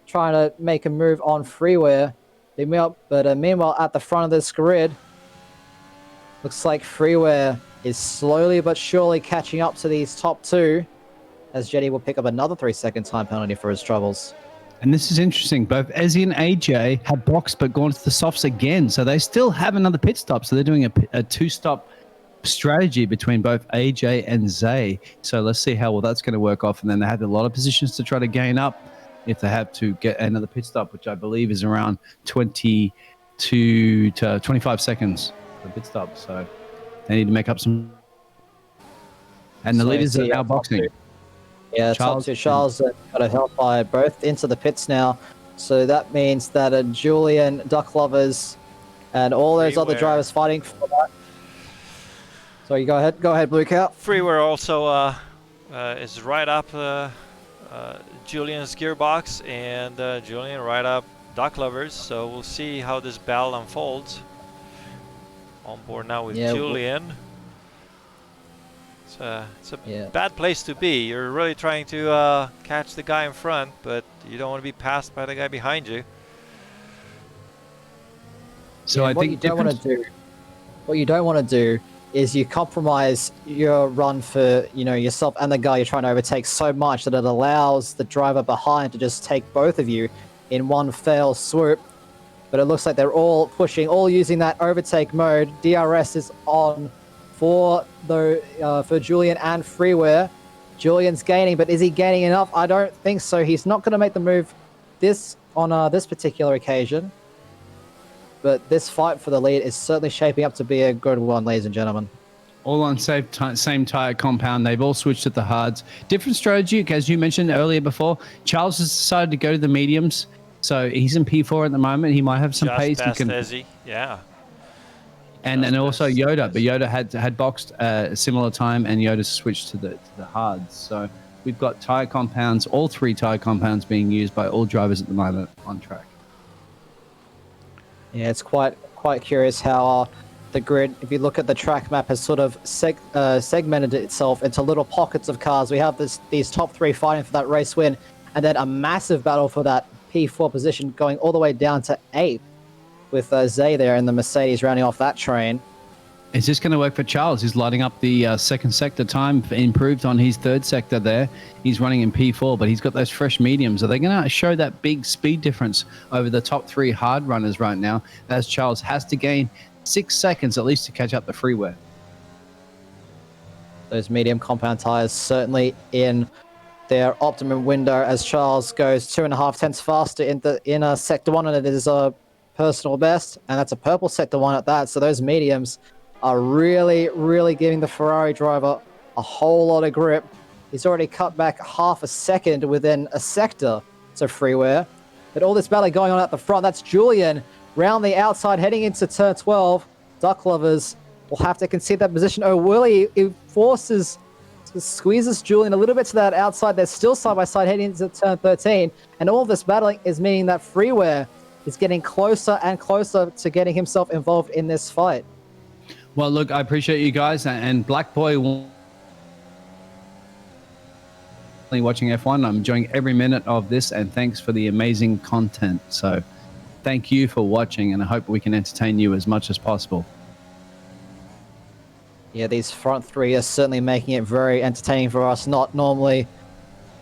Speaker 2: Trying to make a move on Freeware. But meanwhile, at the front of this grid, looks like Freeware is slowly but surely catching up to these top 2, as Jetty will pick up another 3-second time penalty for his troubles.
Speaker 3: And this is interesting. Both Ezzy and AJ have boxed but gone to the softs again. So they still have another pit stop. So they're doing a 2-stop strategy between both AJ and Zay. So let's see how well that's going to work off. And then they had a lot of positions to try to gain up if they have to get another pit stop, which I believe is around 22 to 25 seconds for pit stop. So they need to make up some. And the leaders are now boxing.
Speaker 2: Yeah, top 2, Charles and God of Hellfire, both into the pits now. So that means that Julian, Duck Lovers, and all those other drivers fighting for that. Sorry, go ahead, Blue Cow.
Speaker 1: Freeware also is right up Julian's gearbox, and Julian right up Duck Lovers. So we'll see how this battle unfolds. On board now with Julian. It's a bad place to be. You're really trying to catch the guy in front, but you don't want to be passed by the guy behind you.
Speaker 3: So I think
Speaker 2: what you don't want to do is you compromise your run for yourself and the guy you're trying to overtake so much that it allows the driver behind to just take both of you in one fell swoop. But it looks like they're all pushing, all using that overtake mode. DRS is on for Julian and Freeware. Julian's gaining, but is he gaining enough? I don't think so. He's not going to make the move on this particular occasion. But this fight for the lead is certainly shaping up to be a good one, ladies and gentlemen.
Speaker 3: all on same tire compound. They've all switched to the hards. Different strategy, as you mentioned earlier before. Charles has decided to go to the mediums, so he's in P4 at the moment. He might have some
Speaker 1: Just
Speaker 3: pace.
Speaker 1: past Ezzy, yeah.
Speaker 3: And
Speaker 1: Just
Speaker 3: then also
Speaker 1: past
Speaker 3: Yoda, but
Speaker 1: Ezzy.
Speaker 3: Yoda had boxed a similar time, and Yoda switched to the hards. So we've got tire compounds, all 3 tire compounds being used by all drivers at the moment on track.
Speaker 2: Yeah, it's quite curious how the grid, if you look at the track map, has sort of segmented itself into little pockets of cars. We have these top 3 fighting for that race win, and then a massive battle for that P4 position going all the way down to 8th, with Zay there and the Mercedes rounding off that train.
Speaker 3: Is this going to work for Charles? He's lighting up the second sector time, improved on his third sector there. He's running in P4, but he's got those fresh mediums. Are they going to show that big speed difference over the top 3 hard runners right now, as Charles has to gain 6 seconds at least to catch up the freeway?
Speaker 2: Those medium compound tires certainly in their optimum window, as Charles goes 2.5 tenths faster in sector 1, and it is a personal best, and that's a purple sector 1 at that. So those mediums are really giving the Ferrari driver a whole lot of grip. He's already cut back half a second within a sector to freeware. But all this battle going on at the front, that's Julian round the outside heading into turn 12. Duck lovers will have to concede that position. Oh, Willie, it squeezes Julian a little bit to that outside. They're still side by side heading into turn 13. And all this battling is meaning that freeware is getting closer and closer to getting himself involved in this fight.
Speaker 3: Well, look, I appreciate you guys, and Black Boy watching F1. I'm enjoying every minute of this, and thanks for the amazing content. So thank you for watching, and I hope we can entertain you as much as possible.
Speaker 2: Yeah, these front 3 are certainly making it very entertaining for us. Not normally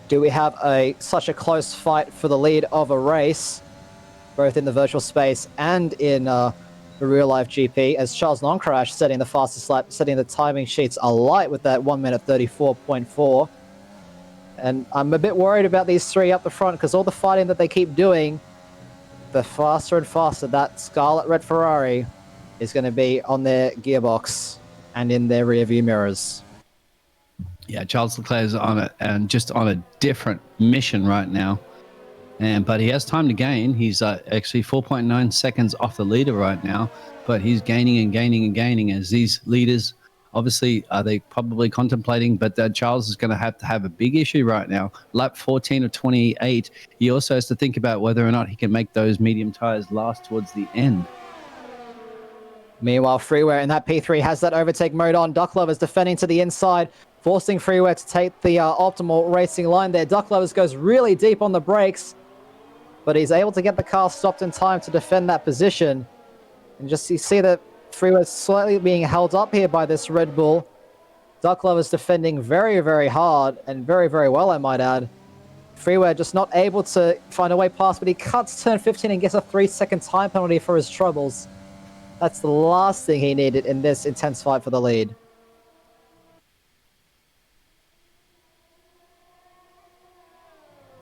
Speaker 2: do we have such a close fight for the lead of a race, both in the virtual space and in the real-life GP, as Charles Non-Crash setting the fastest lap, setting the timing sheets alight with that 1 minute 34.4. And I'm a bit worried about these 3 up the front, because all the fighting that they keep doing, the faster and faster that Scarlet Red Ferrari is going to be on their gearbox and in their rear view mirrors.
Speaker 3: Yeah, Charles Leclerc's on it, and just on a different mission right now. But he has time to gain. He's actually 4.9 seconds off the leader right now, but he's gaining and gaining and gaining as these leaders, obviously, are they probably contemplating, but Charles is going to have a big issue right now. Lap 14 of 28, he also has to think about whether or not he can make those medium tires last towards the end.
Speaker 2: Meanwhile, Freeware in that P3 has that overtake mode on. Duck Lovers defending to the inside, forcing Freeware to take the optimal racing line there. Duck Lovers goes really deep on the brakes, but he's able to get the car stopped in time to defend that position. And just you see that Freeware slightly being held up here by this Red Bull. Duck Lovers defending very hard and very well, I might add. Freeware just not able to find a way past, but he cuts turn 15 and gets a 3-second time penalty for his troubles. That's the last thing he needed in this intense fight for the lead.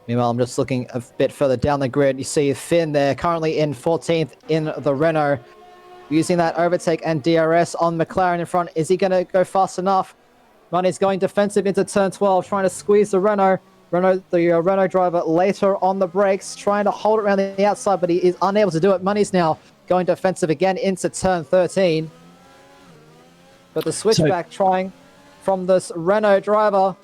Speaker 2: Meanwhile, I'm just looking a bit further down the grid. You see Finn there, currently in 14th in the Renault, using that overtake and DRS on McLaren in front. Is he going to go fast enough? Money's going defensive into turn 12, trying to squeeze the Renault. The Renault driver later on the brakes, trying to hold it around the outside, but he is unable to do it. Money's now going defensive again into turn 13. But the switchback trying from this Renault driver.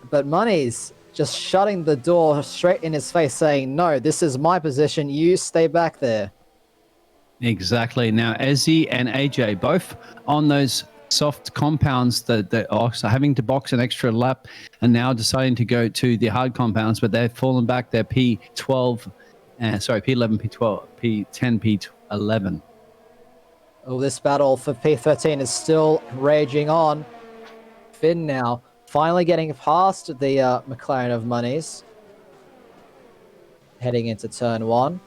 Speaker 2: But Money's just shutting the door straight in his face, saying, no, this is my position. You stay back there.
Speaker 3: Exactly. Now, Ezzy and AJ both on those soft compounds that are having to box an extra lap and now deciding to go to the hard compounds, but they've fallen back. They're P11, P12, P10, P11.
Speaker 2: Oh, this battle for P13 is still raging on. Finn now finally getting past the McLaren of Monies, heading into turn 1.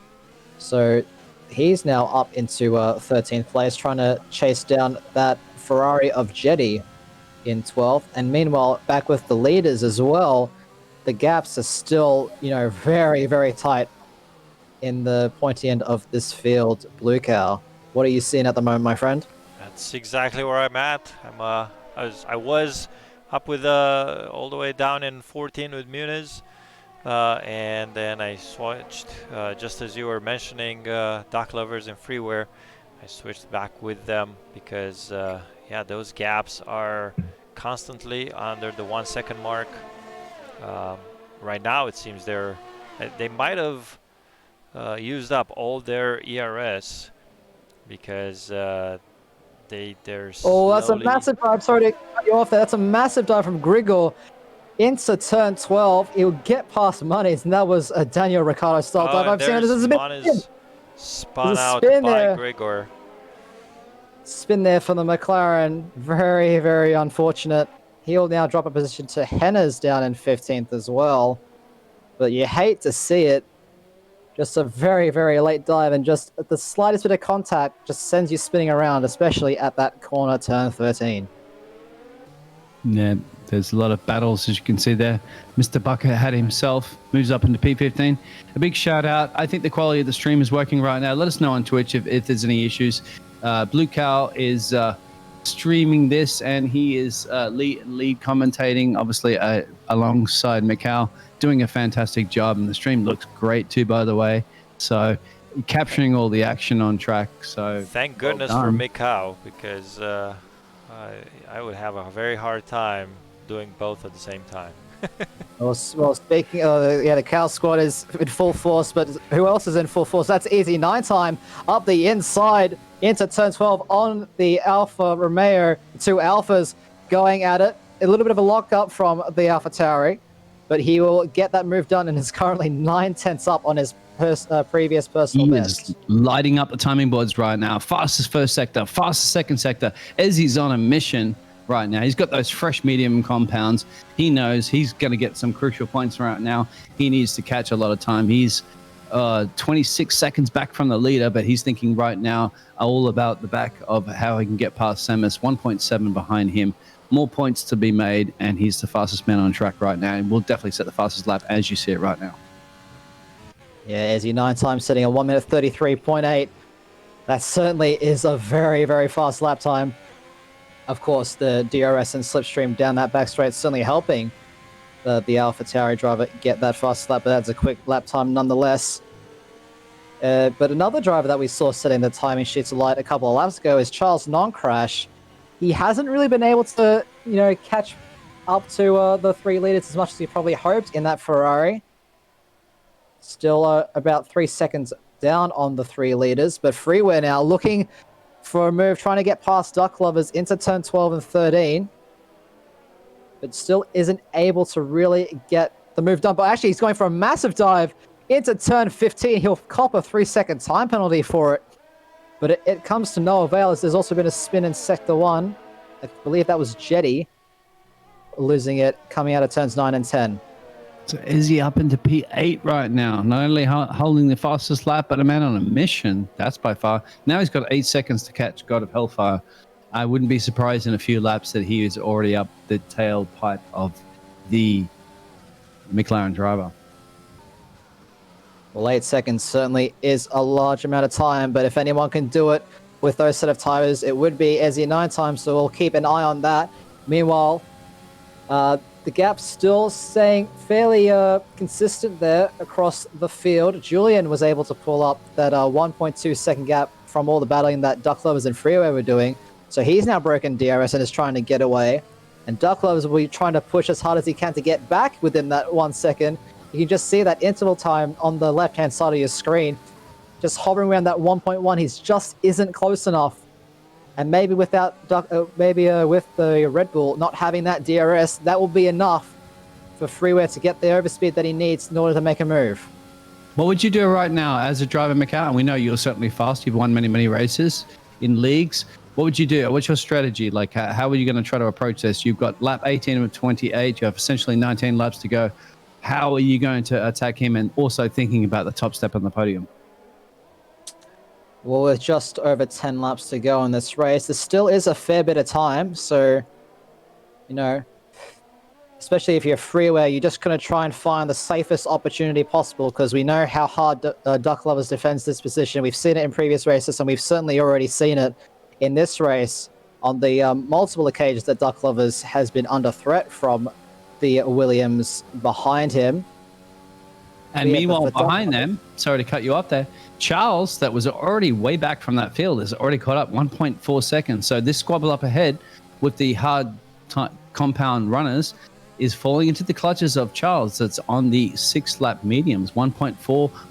Speaker 2: So he's now up into 13th place, trying to chase down that Ferrari of Jetty in 12th. And meanwhile, back with the leaders as well, the gaps are still, very tight in the pointy end of this field. Blue Cow, what are you seeing at the moment, my friend?
Speaker 1: That's exactly where I'm at. I was up with all the way down in 14 with Muniz, and then I switched just as you were mentioning dock lovers and freeware. I switched back with them because yeah, those gaps are constantly under the 1 second mark. Um, right now, it seems they might have used up all their ERS because they're
Speaker 2: Oh, that's a
Speaker 1: slowly.
Speaker 2: massive dive. Sorry to cut you off there. That's a massive dive from Grigor into turn 12. He'll get past Monies, and that was a Daniel Ricciardo style
Speaker 1: Oh,
Speaker 2: dive.
Speaker 1: and
Speaker 2: I've seen it.
Speaker 1: there's
Speaker 2: There's a bit
Speaker 1: Mona's
Speaker 2: there's
Speaker 1: spun
Speaker 2: a
Speaker 1: out
Speaker 2: spin
Speaker 1: by
Speaker 2: there.
Speaker 1: Grigor.
Speaker 2: Spin there for the McLaren. Very, very unfortunate. He'll now drop a position to Henna's down in 15th as well. But you hate to see it. Just a very, very late dive, and just the slightest bit of contact just sends you spinning around, especially at that corner turn 13.
Speaker 3: Yeah, there's a lot of battles, as you can see there. Mr. Buckethead himself moves up into P15. A big shout out. I think the quality of the stream is working right now. Let us know on Twitch if there's any issues. Blue Cow is streaming this, and he is lead commentating, obviously, alongside Macau, doing a fantastic job. And the stream looks great too, by the way. So capturing all the action on track. So
Speaker 1: Thank goodness for Mikau, because I would have a very hard time doing both at the same time.
Speaker 2: Well, speaking of, yeah, the Cow squad is in full force, but who else is in full force? That's Easy 9 time up the inside into turn 12 on the Alfa Romeo. Two Alphas going at it. A little bit of a lock-up from the Alpha Tauri, but he will get that move done and is currently 9/10 up on his previous personal
Speaker 3: He
Speaker 2: best.
Speaker 3: is lighting up the timing boards right now. Fastest first sector, fastest second sector. Ezzy's on a mission right now. He's got those fresh medium compounds. He knows he's going to get some crucial points right now. He needs to catch a lot of time. He's 26 seconds back from the leader, but he's thinking right now all about the back of how he can get past Samus. 1.7 behind him. More points to be made, and he's the fastest man on track right now. And we'll definitely set the fastest lap as you see it right now.
Speaker 2: Yeah, Ezzy 9 times sitting at 1 minute 33.8. That certainly is a very, very fast lap time. Of course, the DRS and slipstream down that back straight certainly helping the Alpha Tauri driver get that fast lap, but that's a quick lap time nonetheless. But another driver that we saw setting the timing sheets alight a couple of laps ago is Charles Non-Crash. He hasn't really been able to, catch up to the 3 liters as much as he probably hoped in that Ferrari. Still about 3 seconds down on the 3 liters, but Freeware now looking for a move, trying to get past Duck Lovers into turn 12 and 13, but still isn't able to really get the move done. But actually, he's going for a massive dive into turn 15. He'll cop a 3-second time penalty for it, but it comes to no avail, as there's also been a spin in Sector 1. I believe that was Jetty losing it coming out of turns 9 and 10.
Speaker 3: So is he up into P8 right now? Not only holding the fastest lap, but a man on a mission. That's by far. Now he's got 8 seconds to catch God of Hellfire. I wouldn't be surprised in a few laps that he is already up the tailpipe of the McLaren driver.
Speaker 2: Well, 8 seconds certainly is a large amount of time, but if anyone can do it with those set of tires, it would be Ezzy 9 times, so we'll keep an eye on that. Meanwhile, the gap's still staying fairly consistent there across the field. Julian was able to pull up that 1.2 second gap from all the battling that Duck Lovers and Freeway were doing. So he's now broken DRS and is trying to get away. And Duck Lovers will be trying to push as hard as he can to get back within that 1 second. You can just see that interval time on the left-hand side of your screen. Just hovering around that 1.1, he just isn't close enough. And maybe without with the Red Bull not having that DRS, that will be enough for Freeware to get the overspeed that he needs in order to make a move.
Speaker 3: What would you do right now as a driver, Macau? And we know you're certainly fast. You've won many, many races in leagues. What would you do? What's your strategy? Like, how are you going to try to approach this? You've got lap 18 of 28. You have essentially 19 laps to go. How are you going to attack him, and also thinking about the top step on the podium?
Speaker 2: Well, with just over 10 laps to go in this race, there still is a fair bit of time. So, especially if you're Freeware, you're just going to try and find the safest opportunity possible, because we know how hard Duck Lovers defends this position. We've seen it in previous races, and we've certainly already seen it in this race on the multiple occasions that Duck Lovers has been under threat from the Williams behind him.
Speaker 3: And
Speaker 2: Yeah,
Speaker 3: meanwhile,
Speaker 2: but
Speaker 3: behind them, sorry to cut you off there, Charles, that was already way back from that field, has already caught up 1.4 seconds. So this squabble up ahead with the hard compound runners is falling into the clutches of Charles. That's on the 6-lap mediums, 1.4,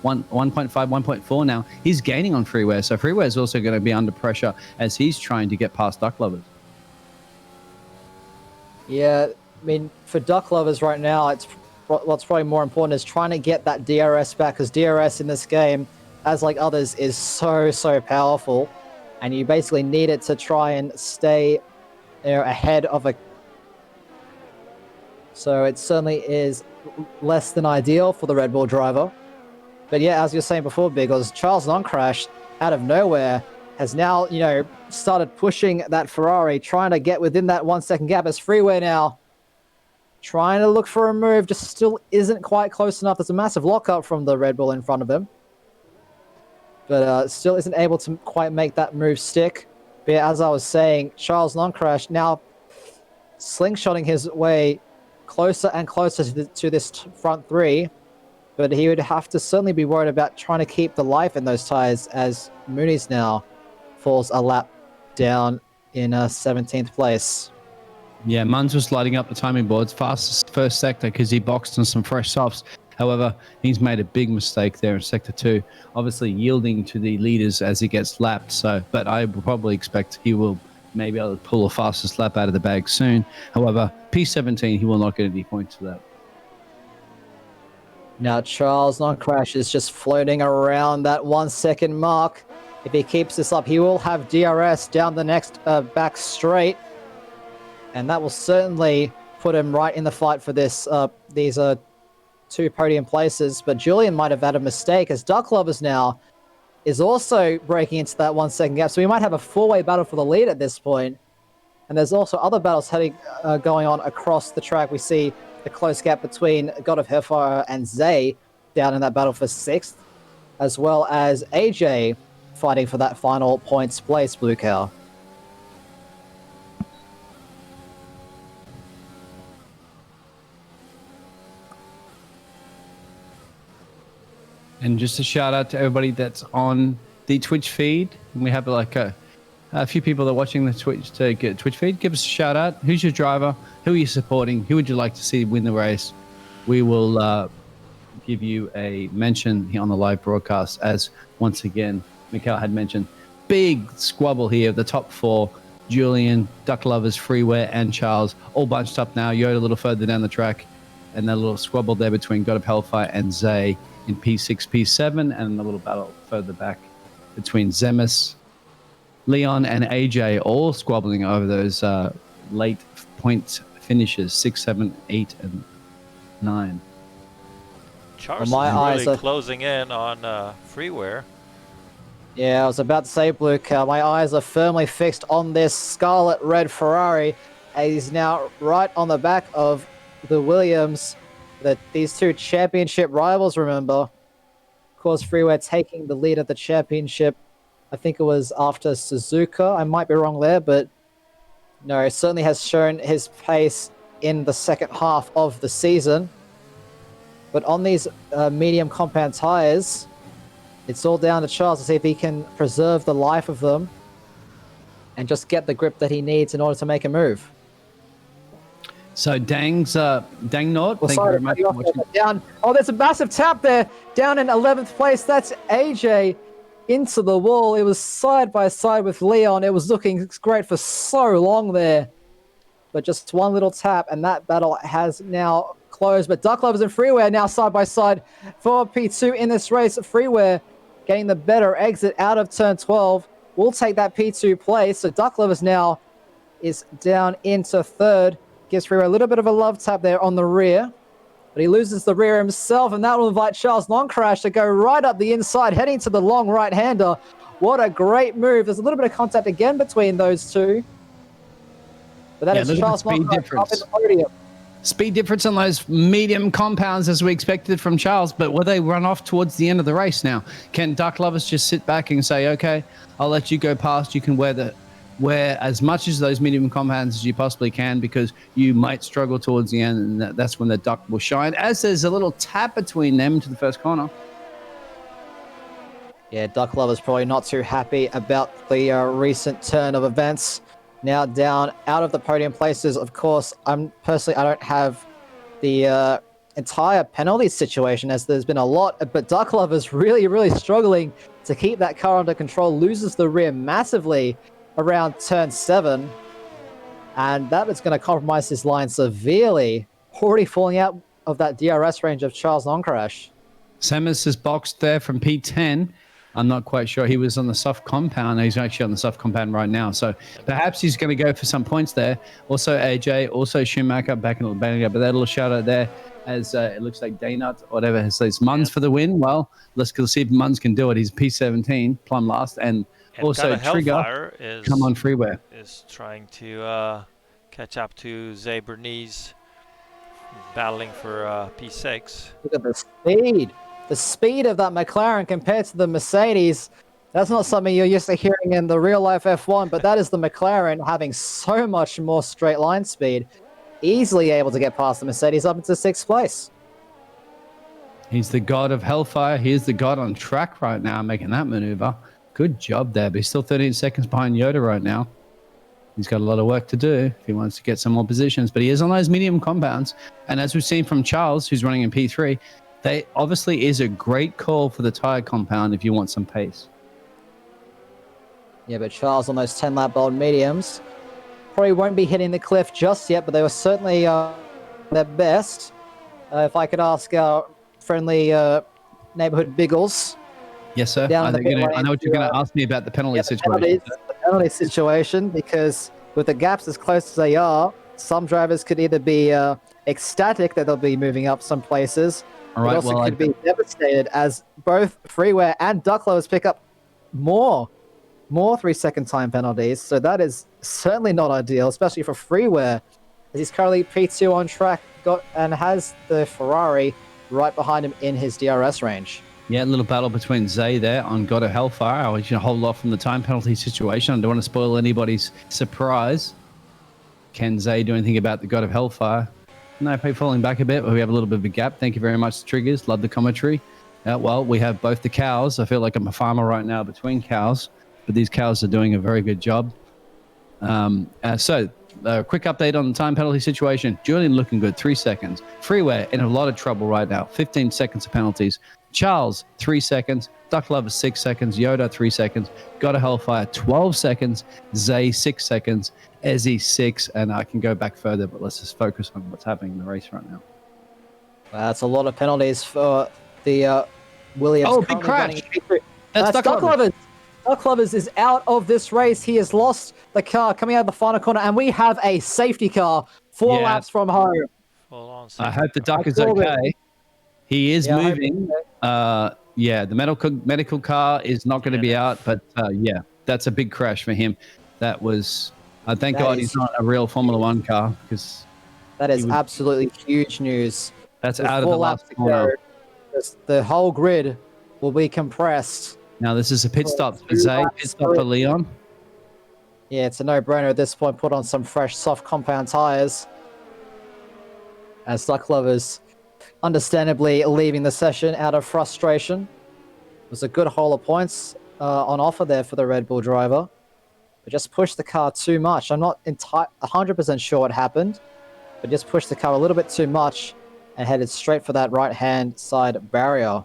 Speaker 3: 1.5, 1.4 now. He's gaining on Freeware. So Freeware is also going to be under pressure as he's trying to get past Duck Lovers.
Speaker 2: Yeah, I mean, for Duck Lovers right now, what's probably more important is trying to get that DRS back, because DRS in this game, as like others, is so powerful, and you basically need it to try and stay ahead of a. So it certainly is less than ideal for the Red Bull driver. But yeah, as you were saying before, Biggles, Charles Noncrash, out of nowhere, has now, started pushing that Ferrari, trying to get within that 1 second gap as Freeway now trying to look for a move, just still isn't quite close enough. There's a massive lockup from the Red Bull in front of him, but still isn't able to quite make that move stick. But yeah, as I was saying, Charles Noncrash now slingshotting his way closer and closer to this front three, but he would have to certainly be worried about trying to keep the life in those tires as Mooney's now falls a lap down in 17th place.
Speaker 3: Yeah, Munz was lighting up the timing boards fastest first sector because he boxed on some fresh softs. However, he's made a big mistake there in sector 2, obviously yielding to the leaders as he gets lapped. So, but I will probably expect he will maybe able to pull a fastest lap out of the bag soon. However, P17, he will not get any points for that.
Speaker 2: Now Charles Noncrash is just floating around that 1 second mark. If he keeps this up, he will have DRS down the next back straight, and that will certainly put him right in the fight for these 2 podium places. But Julian might have had a mistake, as Duck Lovers now is also breaking into that 1 second gap. So we might have a 4-way battle for the lead at this point. And there's also other battles going on across the track. We see the close gap between God of Hellfire and Zay down in that battle for 6th, as well as AJ fighting for that final points place, Blue Cow.
Speaker 3: And just a shout out to everybody that's on the Twitch feed. We have like a few people that are watching the Twitch feed. Give us a shout out. Who's your driver? Who are you supporting? Who would you like to see win the race? We will give you a mention here on the live broadcast, as once again, Mikhail had mentioned. Big squabble here. The top 4, Julian, Duck Lovers, Freeware, and Charles, all bunched up now. Yoda a little further down the track. And that little squabble there between God of Hellfire and Zay in P6, P7, and a little battle further back between Zemus, Leon, and AJ, all squabbling over those late point finishes, 6, 7, 8, and 9.
Speaker 1: Charles
Speaker 2: My
Speaker 1: is
Speaker 2: eyes
Speaker 1: really
Speaker 2: are-
Speaker 1: closing in on Freeware.
Speaker 2: Yeah, I was about to say, Blue Cow, my eyes are firmly fixed on this scarlet red Ferrari. And he's now right on the back of the Williams, these 2 championship rivals, remember. Of course, Freeware taking the lead at the championship. I think it was after Suzuka. I might be wrong there, but no, it certainly has shown his pace in the second half of the season. But on these medium compound tires, it's all down to Charles to see if he can preserve the life of them and just get the grip that he needs in order to make a move.
Speaker 3: So Dang Nord, thank you very much for watching.
Speaker 2: Down. Oh, there's a massive tap there. Down in 11th place. That's AJ into the wall. It was side by side with Leon. It was looking great for so long there. But just one little tap, and that battle has now closed. But Duck Lovers and Freeware now side by side for P2 in this race. Freeware getting the better exit out of turn 12. We'll take that P2 place. So Duck Lovers now is down into 3rd. Gives Freeware a little bit of a love tap there on the rear. But he loses the rear himself, and that will invite Charles Noncrash to go right up the inside, heading to the long right-hander. What a great move. There's a little bit of contact again between those 2. But that is Charles Noncrash up in the podium.
Speaker 3: Speed difference on those medium compounds as we expected from Charles, but will they run off towards the end of the race now? Can Duck Lovers just sit back and say, okay, I'll let you go past, you can wear the wear as much as those medium compounds as you possibly can, because you might struggle towards the end, and that's when the duck will shine, as there's a little tap between them to the first corner.
Speaker 2: Yeah, Duck Lover's probably not too happy about the recent turn of events. Now down out of the podium places. Of course, I don't have the entire penalty situation, as there's been a lot, but Duck Lover's really struggling to keep that car under control. Loses the rear massively around turn 7, and that is going to compromise his line severely. Already falling out of that DRS range of Charles Noncrash.
Speaker 3: Samus is boxed there from P10. I'm not quite sure. He was on the soft compound. He's actually on the soft compound right now. So perhaps he's going to go for some points there. Also AJ, also Schumacher back in the banner. But that little shout out there, as it looks like Daynut, whatever, has says Munz for the win. Well, let's see if Munz can do it. He's P17, plumb last. And also Trigger, come on freeware.
Speaker 1: Is trying to catch up to Zay Bernice, battling for P6.
Speaker 2: Look at the speed. The speed of that McLaren compared to the Mercedes, that's not something you're used to hearing in the real life F1, but that is the McLaren having so much more straight line speed, easily able to get past the Mercedes up into 6th place.
Speaker 3: He's the god of hellfire. He is the god on track right now, making that maneuver. Good job there, but he's still 13 seconds behind Yoda right now. He's got a lot of work to do if he wants to get some more positions, but he is on those medium compounds. And as we've seen from Charles, who's running in P3, they obviously is a great call for the tire compound if you want some pace.
Speaker 2: Yeah, but Charles on those 10 lap old mediums probably won't be hitting the cliff just yet, but they were certainly their best. If I could ask our friendly neighborhood Biggles.
Speaker 3: Yes, sir. I know what you're going to ask me about the penalty situation.
Speaker 2: The penalty situation, because with the gaps as close as they are, some drivers could either be ecstatic that they'll be moving up some places,
Speaker 3: all right,
Speaker 2: but also could be devastated as both Freeware and Duck Lovers pick up more 3-second time penalties. So that is certainly not ideal, especially for Freeware, as he's currently P2 on track and has the Ferrari right behind him in his DRS range.
Speaker 3: Yeah, a little battle between Zay there on God of Hellfire. I want you to hold off from the time penalty situation. I don't want to spoil anybody's surprise. Can Zay do anything about the God of Hellfire? No, probably falling back a bit, but we have a little bit of a gap. Thank you very much, Triggers. Love the commentary. Well, we have both the cows. I feel like I'm a farmer right now between cows, but these cows are doing a very good job. So, quick update on the time penalty situation. Julian looking good, 3 seconds. Freeware in a lot of trouble right now, 15 seconds of penalties. Charles, 3 seconds. Duck Lover, 6 seconds. Yoda, 3 seconds. Got a Hellfire, 12 seconds. Zay, 6 seconds. Ezzy, 6. And I can go back further, but let's just focus on what's happening in the race right now.
Speaker 2: That's a lot of penalties for the Williams.
Speaker 3: Oh, big crash.
Speaker 2: That's Duck Lovers. Duck Lovers is out of this race. He has lost the car coming out of the final corner, and we have a safety car 4 laps from home.
Speaker 3: I hope the Duck is okay. He is moving. The medical car is not going to be out, but that's a big crash for him. That was, thank God he's not a real Formula One car, because
Speaker 2: that is absolutely huge news.
Speaker 3: That's out of the last corner.
Speaker 2: The whole grid will be compressed.
Speaker 3: Now this is a pit stop for Zay, pit stop for Leon.
Speaker 2: Yeah, it's a no-brainer at this point. Put on some fresh soft compound tires, as Duck Lovers understandably leaving the session out of frustration. It was a good haul of points on offer there for the Red Bull driver, but just pushed the car too much. I'm not 100% sure what happened, but just pushed the car a little bit too much and headed straight for that right-hand side barrier.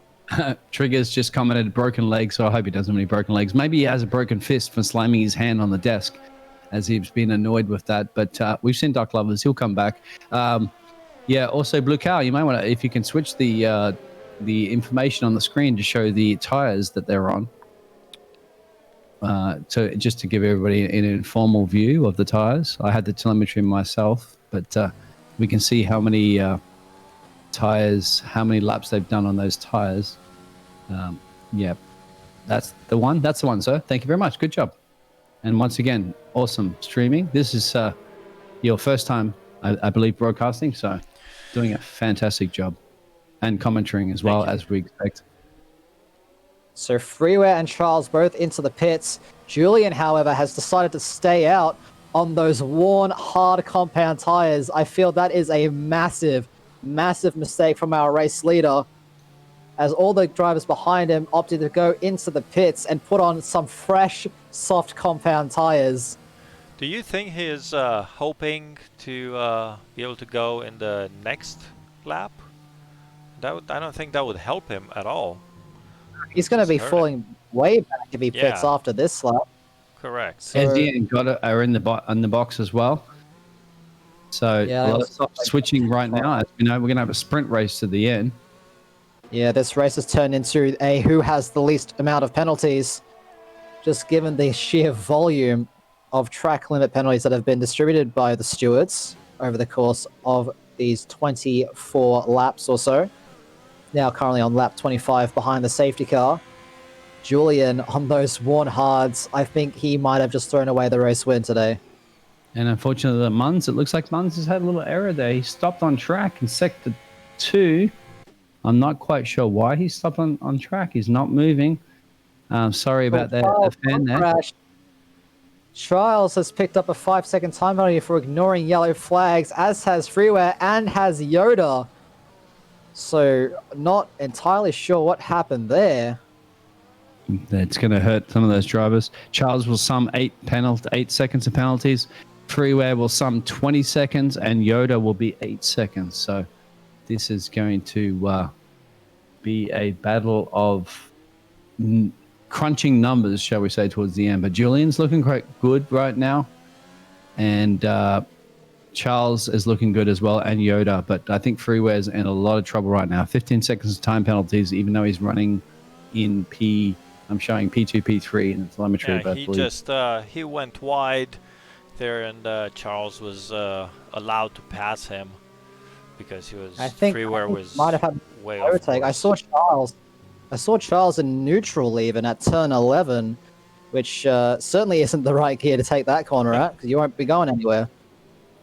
Speaker 3: Triggers just commented broken leg, so I hope he doesn't have any broken legs. Maybe he has a broken fist for slamming his hand on the desk, as he's been annoyed with that. But we've seen Duck Lovers. He'll come back. Also, Blue Cow, you might want to, if you can switch the information on the screen to show the tires that they're on, just to give everybody an informal view of the tires. I had the telemetry myself, but we can see how many tires, how many laps they've done on those tires. That's the one. That's the one, sir. Thank you very much. Good job. And once again, awesome streaming. This is your first time, I believe, broadcasting. So doing a fantastic job, and commentating as well, as we expect.
Speaker 2: So Freeware and Charles both into the pits. Julian, however, has decided to stay out on those worn hard compound tires. I feel that is a massive, massive mistake from our race leader, as all the drivers behind him opted to go into the pits and put on some fresh, soft compound tires.
Speaker 1: Do you think he is hoping to be able to go in the next lap? I don't think that would help him at all.
Speaker 2: He's going to be
Speaker 1: hurt him.
Speaker 2: falling way back if he pits
Speaker 1: Yeah.
Speaker 2: after this lap.
Speaker 1: Correct.
Speaker 2: So-
Speaker 3: Ezzy and Goddard are in the box as well. So
Speaker 2: Yeah,
Speaker 3: a lot of soft switching right now. As we know, we're going to have a sprint race to the end.
Speaker 2: Yeah, this race has turned into a who has the least amount of penalties, just given the sheer volume of track limit penalties that have been distributed by the stewards over the course of these 24 laps or so. Now currently on lap 25 behind the safety car. Julian on those worn hards, I think he might have just thrown away the race win today.
Speaker 3: And unfortunately, it looks like Munz has had a little error there. He stopped on track in sector 2. I'm not quite sure why he stopped on track. He's not moving. Sorry about that, the fan there.
Speaker 2: Crash. Charles has picked up a 5-second time penalty for ignoring yellow flags, as has Freeware and has Yoda. So, not entirely sure what happened there.
Speaker 3: That's going to hurt some of those drivers. Charles will sum 8 seconds of penalties. Freeware will sum 20 seconds, and Yoda will be 8 seconds. So, this is going to be a battle of crunching numbers, shall we say, towards the end. But Julian's looking quite good right now, and Charles is looking good as well, and Yoda. But I think Freeware's in a lot of trouble right now. 15 seconds of time penalties, even though he's running in I'm showing P2, P3 in the telemetry.
Speaker 1: Yeah, he just he went wide there, and Charles was allowed to pass him because he was.
Speaker 2: I think
Speaker 1: Freeware was
Speaker 2: might have had
Speaker 1: way off
Speaker 2: overtake. I
Speaker 1: course.
Speaker 2: saw Charles in neutral even at turn 11, which certainly isn't the right gear to take that corner at, because you won't be going anywhere.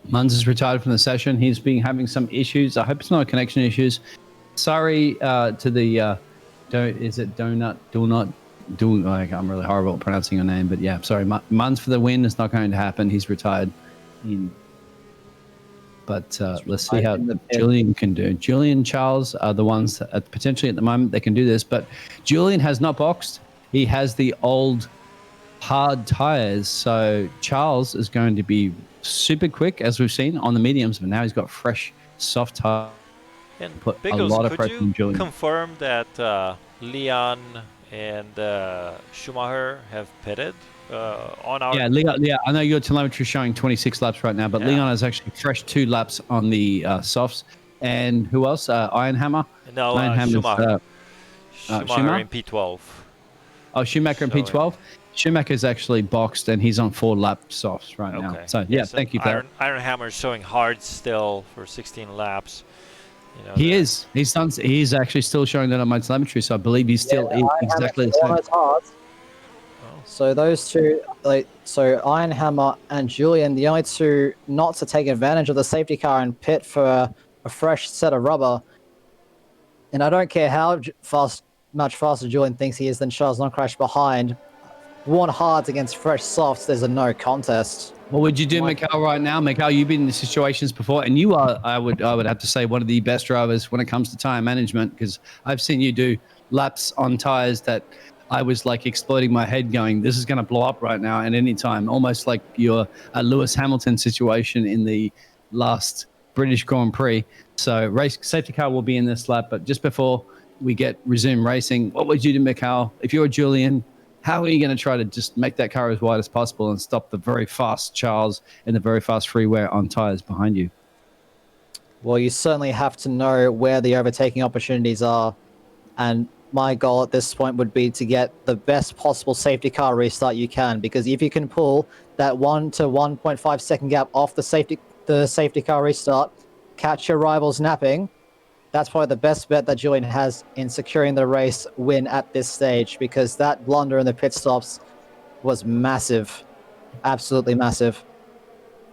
Speaker 3: Munz is retired from the session. He's been having some issues. I hope it's not connection issues. Sorry to the I'm really horrible at pronouncing your name, but yeah, sorry. Munz for the win is not going to happen. He's retired. But let's see how Julian can do. Julian and Charles are the ones that potentially at the moment they can do this, but Julian has not boxed. He has the old hard tires, so Charles is going to be super quick, as we've seen on the mediums, but now he's got fresh, soft tires.
Speaker 1: And
Speaker 3: Put
Speaker 1: Biggles,
Speaker 3: a lot of
Speaker 1: could
Speaker 3: pressure on
Speaker 1: you
Speaker 3: Julian.
Speaker 1: confirm that Leon and Schumacher have pitted on our...
Speaker 3: Yeah, Leon, I know your telemetry is showing 26 laps right now, but
Speaker 1: Yeah.
Speaker 3: Leon has actually fresh 2 laps on the softs. And who else? Ironhammer?
Speaker 1: No,
Speaker 3: Ironhammer's,
Speaker 1: Schumacher.
Speaker 3: Schumacher?
Speaker 1: Schumacher in P12.
Speaker 3: Oh, Schumacher in
Speaker 1: Showing.
Speaker 3: P12? Schumacher's actually boxed, and he's on 4 lap softs right now.
Speaker 1: Okay.
Speaker 3: So, yeah, thank you for that.
Speaker 1: Ironhammer is showing hard still for 16 laps. You know,
Speaker 3: He is. He's actually still showing that on my telemetry, so I believe he's still exactly the same.
Speaker 2: So those two, so Ironhammer and Julian, the only two not to take advantage of the safety car and pit for a fresh set of rubber. And I don't care how much faster Julian thinks he is than Charles not crash behind. Worn hards against fresh softs, there's a no contest.
Speaker 3: What would you do, Mikhail, right now? Mikhail, you've been in situations before, and you are, I would have to say, one of the best drivers when it comes to tire management, because I've seen you do laps on tires that I was like exploding my head going, this is going to blow up right now at any time, almost like your Lewis Hamilton situation in the last British Grand Prix. So race safety car will be in this lap, but just before we resume racing, what would you do, Mikhail? If you're Julian, how are you going to try to just make that car as wide as possible and stop the very fast Charles and the very fast Freeware on tires behind you?
Speaker 2: Well, you certainly have to know where the overtaking opportunities are. And my goal at this point would be to get the best possible safety car restart you can, because if you can pull that 1 to 1.5 second gap off the safety car restart, catch your rivals napping, that's probably the best bet that Julian has in securing the race win at this stage, because that blunder in the pit stops was massive. Absolutely massive.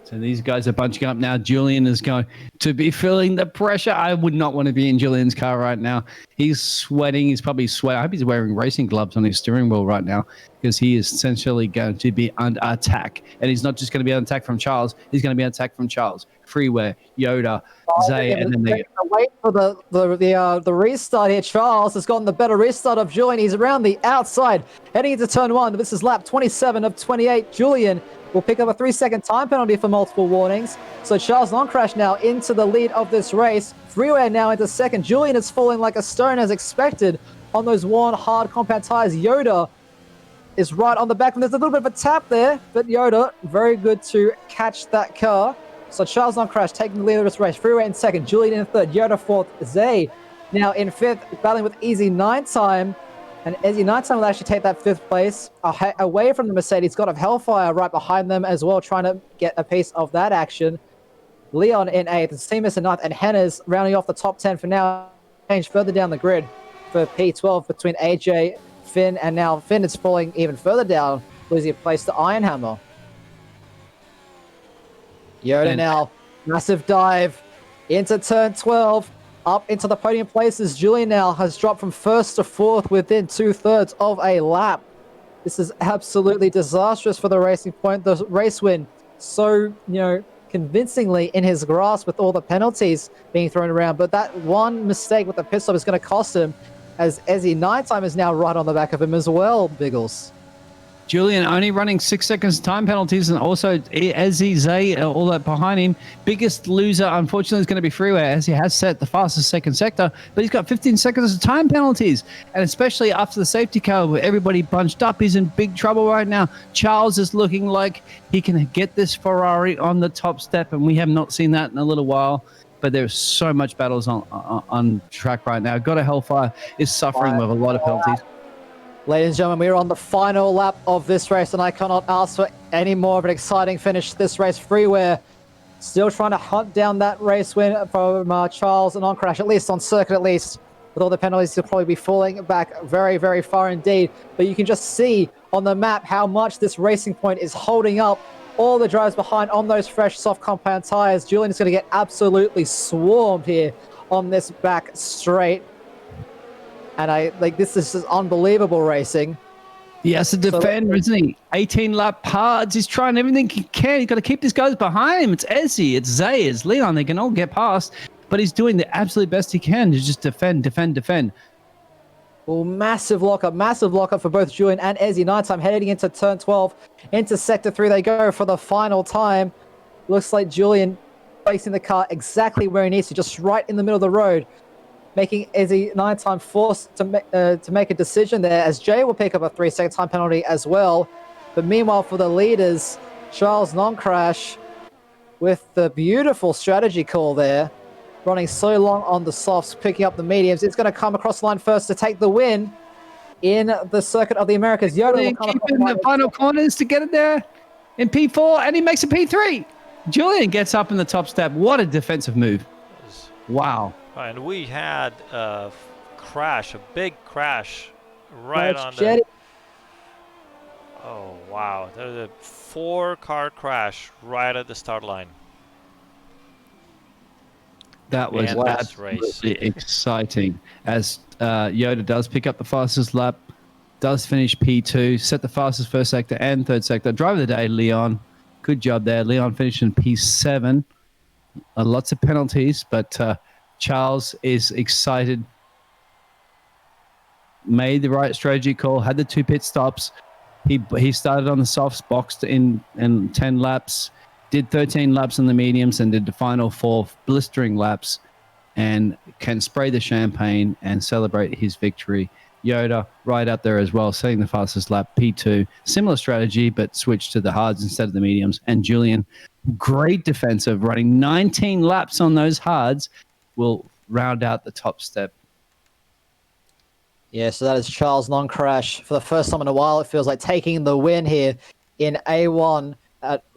Speaker 3: So these guys are bunching up now. Julian is going to be feeling the pressure. I would not want to be in Julian's car right now. He's sweating. He's probably sweating. I hope he's wearing racing gloves on his steering wheel right now because he is essentially going to be under attack. And he's not just going to be under attack from Charles. He's going to be under attack from Charles, Freeware, Yoda, Zay, and then they
Speaker 2: wait for the restart here. Charles has gotten the better restart of Julian. He's around the outside, heading into turn 1. This is lap 27 of 28. Julian will pick up a 3-second time penalty for multiple warnings. So Charles non-crash now into the lead of this race. Freeway now into second. Julian is falling like a stone as expected on those worn hard compound tires. Yoda is right on the back, and there's a little bit of a tap there, but Yoda very good to catch that car. So Charles non-crash taking the lead of this race. Freeway in second, Julian in third, Yoda fourth, Zay now in fifth, battling with Easy Nine Time. And Easy Nine Time will actually take that fifth place away from the Mercedes. God of Hellfire right behind them as well, trying to get a piece of that action. Leon in eighth, Seamus in ninth, and Henna's rounding off the top 10 for now. Change further down the grid for P12 between AJ, Finn, and now Finn is falling even further down, losing a place to Ironhammer. Yoda now, massive dive into turn 12, up into the podium places. Julian now has dropped from first to fourth within 2/3 of a lap. This is absolutely disastrous for the Racing Point. The race win so, convincingly in his grasp with all the penalties being thrown around. But that one mistake with the pit stop is going to cost him, as Ezzy Nighttime is now right on the back of him as well, Biggles.
Speaker 3: Julian only running 6 seconds time penalties, and also Ezzy, Zay, all that behind him. Biggest loser, unfortunately, is going to be Freeway, as he has set the fastest second sector, but he's got 15 seconds of time penalties. And especially after the safety car, where everybody bunched up, he's in big trouble right now. Charles is looking like he can get this Ferrari on the top step, and we have not seen that in a little while. But there's so much battles on track right now. God of Hellfire is suffering with a lot of penalties.
Speaker 2: Ladies and gentlemen, we are on the final lap of this race, and I cannot ask for any more of an exciting finish this race. Freeware still trying to hunt down that race win from Charles and on crash, at least on circuit, at least. With all the penalties, he'll probably be falling back very, very far indeed. But you can just see on the map how much this Racing Point is holding up all the drivers behind on those fresh soft compound tires. Julian is going to get absolutely swarmed here on this back straight. And this is just unbelievable racing.
Speaker 3: He has to defend, isn't he? 18 lap parts. He's trying everything he can. He's got to keep these guys behind him. It's Ezzy, it's Zay, it's Leon. They can all get past, but he's doing the absolute best he can to just defend.
Speaker 2: Well, massive lockup for both Julian and Ezzy. Nighttime heading into turn 12. Into sector 3 they go for the final time. Looks like Julian placing the car exactly where he needs to, just right in the middle of the road, making Ezzy Nighttime forced to make a decision there, as Jay will pick up a 3-second time penalty as well. But meanwhile, for the leaders, Charles non-crash with the beautiful strategy call there, running so long on the softs, picking up the mediums. It's going to come across the line first to take the win in the Circuit of the Americas.
Speaker 3: Yoda keeping the final corners to get it there in P4, and he makes a P3. Julian gets up in the top step. What a defensive move. Wow.
Speaker 1: And we had a big crash right on the... Oh, wow. There's a 4-car crash right at the start line.
Speaker 3: That was absolutely exciting, as Yoda does pick up the fastest lap, does finish P2, set the fastest first sector and third sector. Driver of the day, Leon. Good job there. Leon finished in P7. Lots of penalties, but Charles is excited. Made the right strategy call, had the 2 pit stops. He started on the softs, boxed in 10 laps, did 13 laps on the mediums, and did the final 4 blistering laps, and can spray the champagne and celebrate his victory. Yoda right up there as well, setting the fastest lap, P2. Similar strategy, but switched to the hards instead of the mediums. And Julian, great defensive, running 19 laps on those hards, will round out the top step.
Speaker 2: Yeah, so that is Charles non-crash for the first time in a while. It feels like taking the win here in A1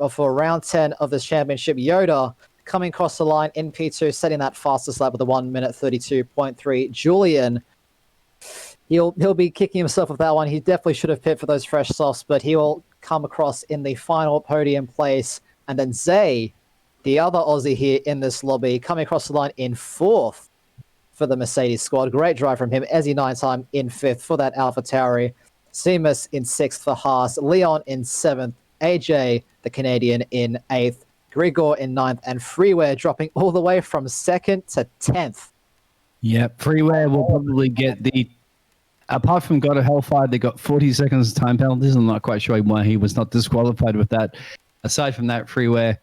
Speaker 2: for round 10 of this championship. Yoda coming across the line in P2, setting that fastest lap with a 1:32.3. Julian, he'll be kicking himself with that one. He definitely should have pit for those fresh softs, but he will come across in the final podium place And then Zay, the other Aussie here in this lobby, coming across the line in 4th for the Mercedes squad. Great drive from him. Ezzy 9-time in 5th for that Alpha Tauri. Seamus in 6th for Haas. Leon in 7th. AJ, the Canadian, in 8th. Grigor in 9th. And Freeware dropping all the way from 2nd to 10th.
Speaker 3: Yeah, Freeware will probably get the. Apart from God of Hellfire, they got 40 seconds time penalties. I'm not quite sure why he was not disqualified with that. Aside from that, Freeware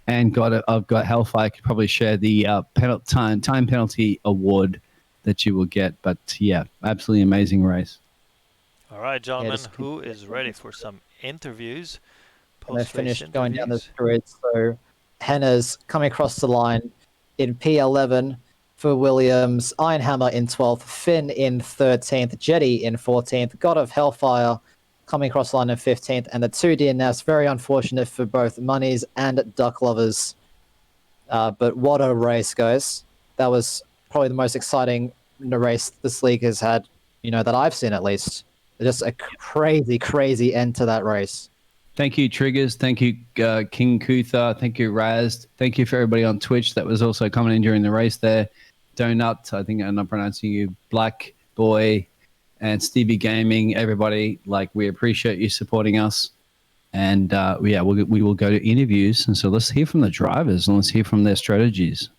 Speaker 3: and God Hellfire could probably share the time penalty award that you will get. But yeah, absolutely amazing race.
Speaker 1: All right, gentlemen,
Speaker 2: just
Speaker 1: who is ready for some interviews?
Speaker 2: And they
Speaker 1: Post-race
Speaker 2: finished going down the
Speaker 1: interviews.
Speaker 2: grid. So Henna's coming across the line in P11 for Williams, Ironhammer in 12th, Finn in 13th, Jetty in 14th, God of Hellfire coming across the line in 15th, and the two DNFs. Very unfortunate for both Monies and Duck Lovers. But what a race, guys. That was probably the most exciting race this league has had, that I've seen at least. Just a crazy, crazy end to that race.
Speaker 3: Thank you, Triggers. Thank you, King Kutha. Thank you, Raz. Thank you for everybody on Twitch that was also coming in during the race there. Donut, I think I'm not pronouncing you, Black Boy, and Stevie Gaming, everybody. We appreciate you supporting us. And we will go to interviews. And so let's hear from the drivers and let's hear from their strategies.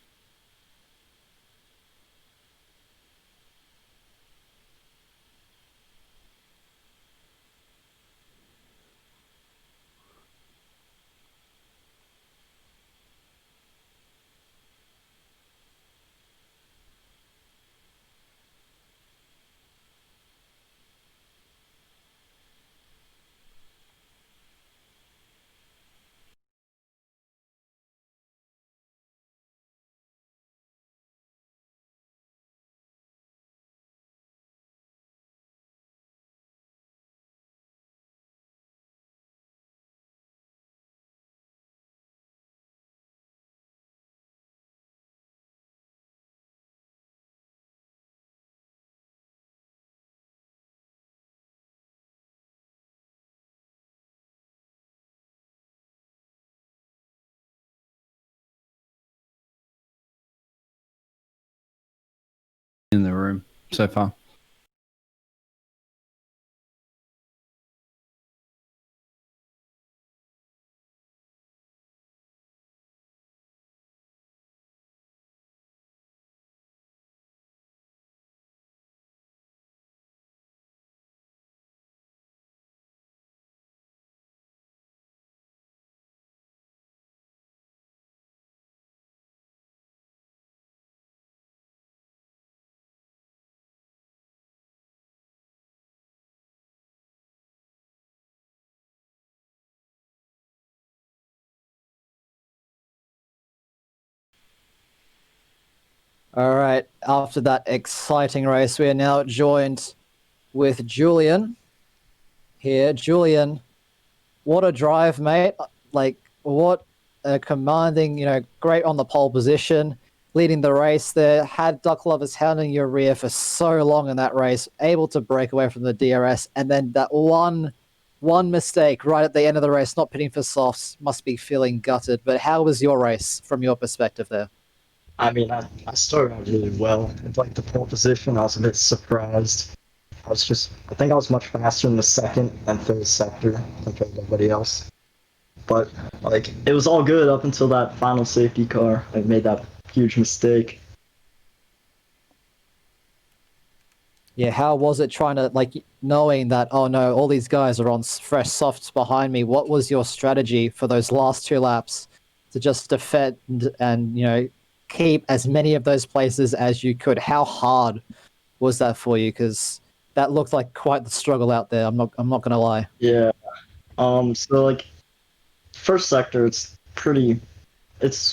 Speaker 3: In the room so far.
Speaker 2: All right. After that exciting race, we are now joined with Julian here. Julian, what a drive, mate. What a commanding, great on the pole position, leading the race there. Had Duck Lovers hounding your rear for so long in that race, able to break away from the DRS. And then that one mistake right at the end of the race, not pitting for softs, must be feeling gutted. But how was your race from your perspective there?
Speaker 4: I mean, I started out really well. In the pole position, I was a bit surprised. I think I was much faster in the second and third sector compared to everybody else. But, it was all good up until that final safety car. I made that huge mistake.
Speaker 2: Yeah, how was it trying to, knowing that, oh no, all these guys are on fresh softs behind me? What was your strategy for those last 2 laps to just defend and, keep as many of those places as you could? How hard was that for you? Because that looked like quite the struggle out there. I'm not gonna lie.
Speaker 4: Yeah. So first sector, it's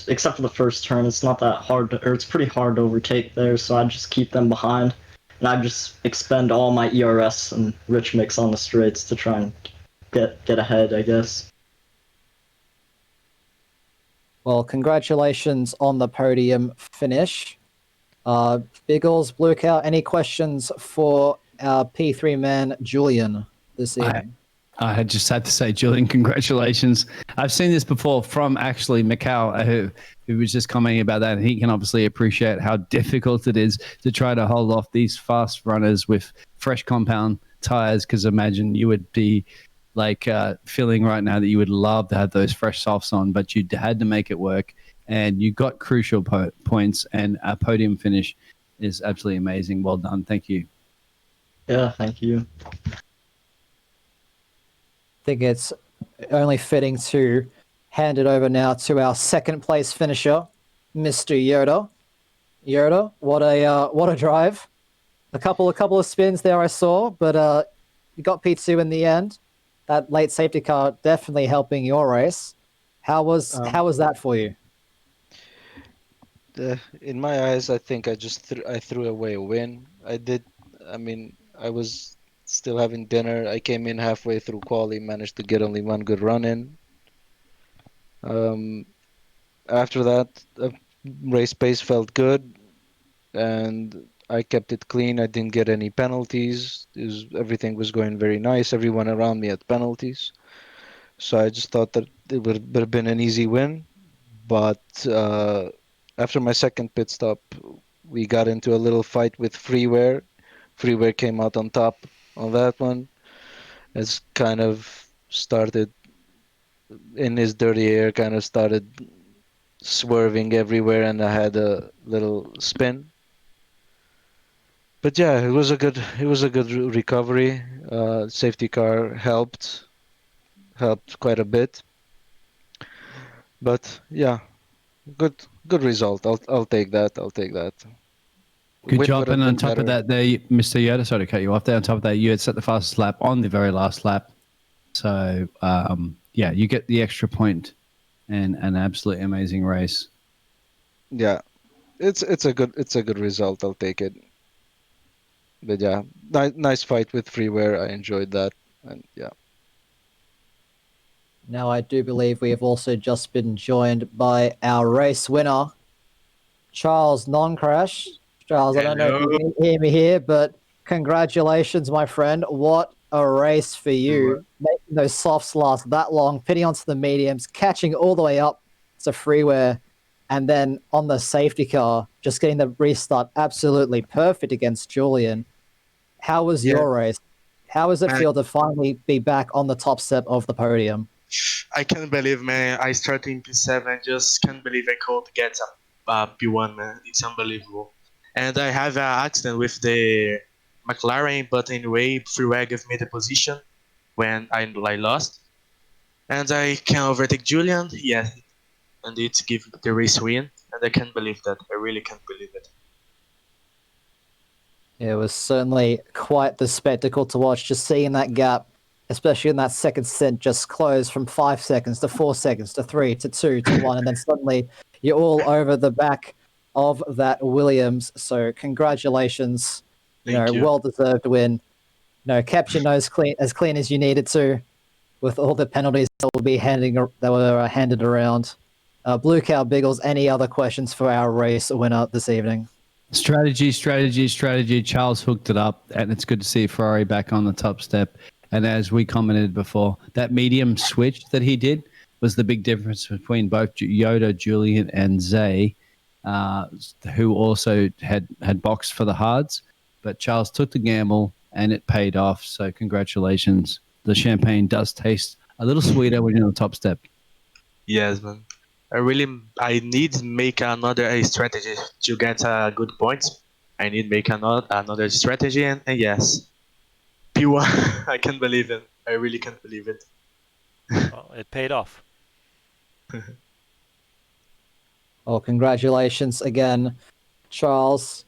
Speaker 4: except for the first turn, it's not that hard it's pretty hard to overtake there. So I just keep them behind, and I just expend all my ERS and rich mix on the straights to try and get ahead, I guess.
Speaker 2: Well, congratulations on the podium finish. Biggles, Blue Cow, any questions for our P3 man, Julian, this evening?
Speaker 3: I had just had to say, Julian, congratulations. I've seen this before from actually Macau, who was just commenting about that. And he can obviously appreciate how difficult it is to try to hold off these fast runners with fresh compound tires. Because imagine you would be like feeling right now that you would love to have those fresh softs on, but you had to make it work. And you got crucial points, and a podium finish is absolutely amazing. Well done. Thank you.
Speaker 4: Yeah, thank you.
Speaker 2: Think it's only fitting to hand it over now to our second place finisher, Mr. Yoda. Yoda, what a drive! A couple of spins there I saw, but you got P2 in the end. That late safety car definitely helping your race. How was that for you?
Speaker 5: In my eyes, I think I threw away a win. I mean, I was still having dinner. I came in halfway through quali, managed to get only one good run in. After that, race pace felt good, and I kept it clean. I didn't get any penalties. Everything was going very nice. Everyone around me had penalties, so I just thought that it would have been an easy win. But after my second pit stop, we got into a little fight with Freeware. Freeware came out on top on that one. It's kind of started in his dirty air, kind of started swerving everywhere, and I had a little spin. But yeah, it was a good recovery. Safety car helped quite a bit. But yeah, good result. I'll take that. I'll take that.
Speaker 3: Good
Speaker 5: Win
Speaker 3: job.
Speaker 5: could have
Speaker 3: And on
Speaker 5: been
Speaker 3: top of
Speaker 5: better.
Speaker 3: that, there, Mr. Yoda, sorry to cut you off there. On top of that, you had set the fastest lap on the very last lap. So, yeah, you get the extra point and an absolutely amazing race.
Speaker 5: Yeah, it's a good result. I'll take it. But yeah, nice fight with Freeware. I enjoyed that, and yeah.
Speaker 2: Now I do believe we have also just been joined by our race winner, Charles Non-Crash. Charles, I don't know if you
Speaker 6: Hello.
Speaker 2: can hear me here, but congratulations, my friend. What a race for you. Making those softs last that long, pitting onto the mediums, catching all the way up to freeware, and then on the safety car, just getting the restart absolutely perfect against Julian. How was
Speaker 6: Yeah,
Speaker 2: your race? How does it
Speaker 6: man,
Speaker 2: feel to finally be back on the top step of the podium?
Speaker 6: I can't believe, man. I started in P7, just can't believe I could get a P1, man. It's unbelievable. And I have an accident with the McLaren, but anyway, Freeway gave me the position when I lost. And I can overtake Julian, yeah, and it give the race win. And I can't believe that. I really can't believe it.
Speaker 2: It was certainly quite the spectacle to watch, just seeing that gap, especially in that second stint, just close from 5 seconds to 4 seconds to 3 to 2 to 1, and then suddenly you're all over the back of that Williams. So congratulations,
Speaker 6: Thank you.
Speaker 2: well deserved win. Kept your nose clean as you needed to, with all the penalties that were handed around. Blue Cow Biggles, any other questions for our race winner this evening?
Speaker 3: Strategy. Charles hooked it up, and it's good to see Ferrari back on the top step. And as we commented before, that medium switch that he did was the big difference between both Yoda, Julian, and Zay, who also had boxed for the hards. But Charles took the gamble, and it paid off. So congratulations. The champagne does taste a little sweeter when you're on the top step.
Speaker 6: Yes, man. I need make another strategy to get good points. I need make another strategy, and yes, P1. I can't believe it. I really can't believe it.
Speaker 1: Well, it paid off.
Speaker 2: Well, congratulations again, Charles.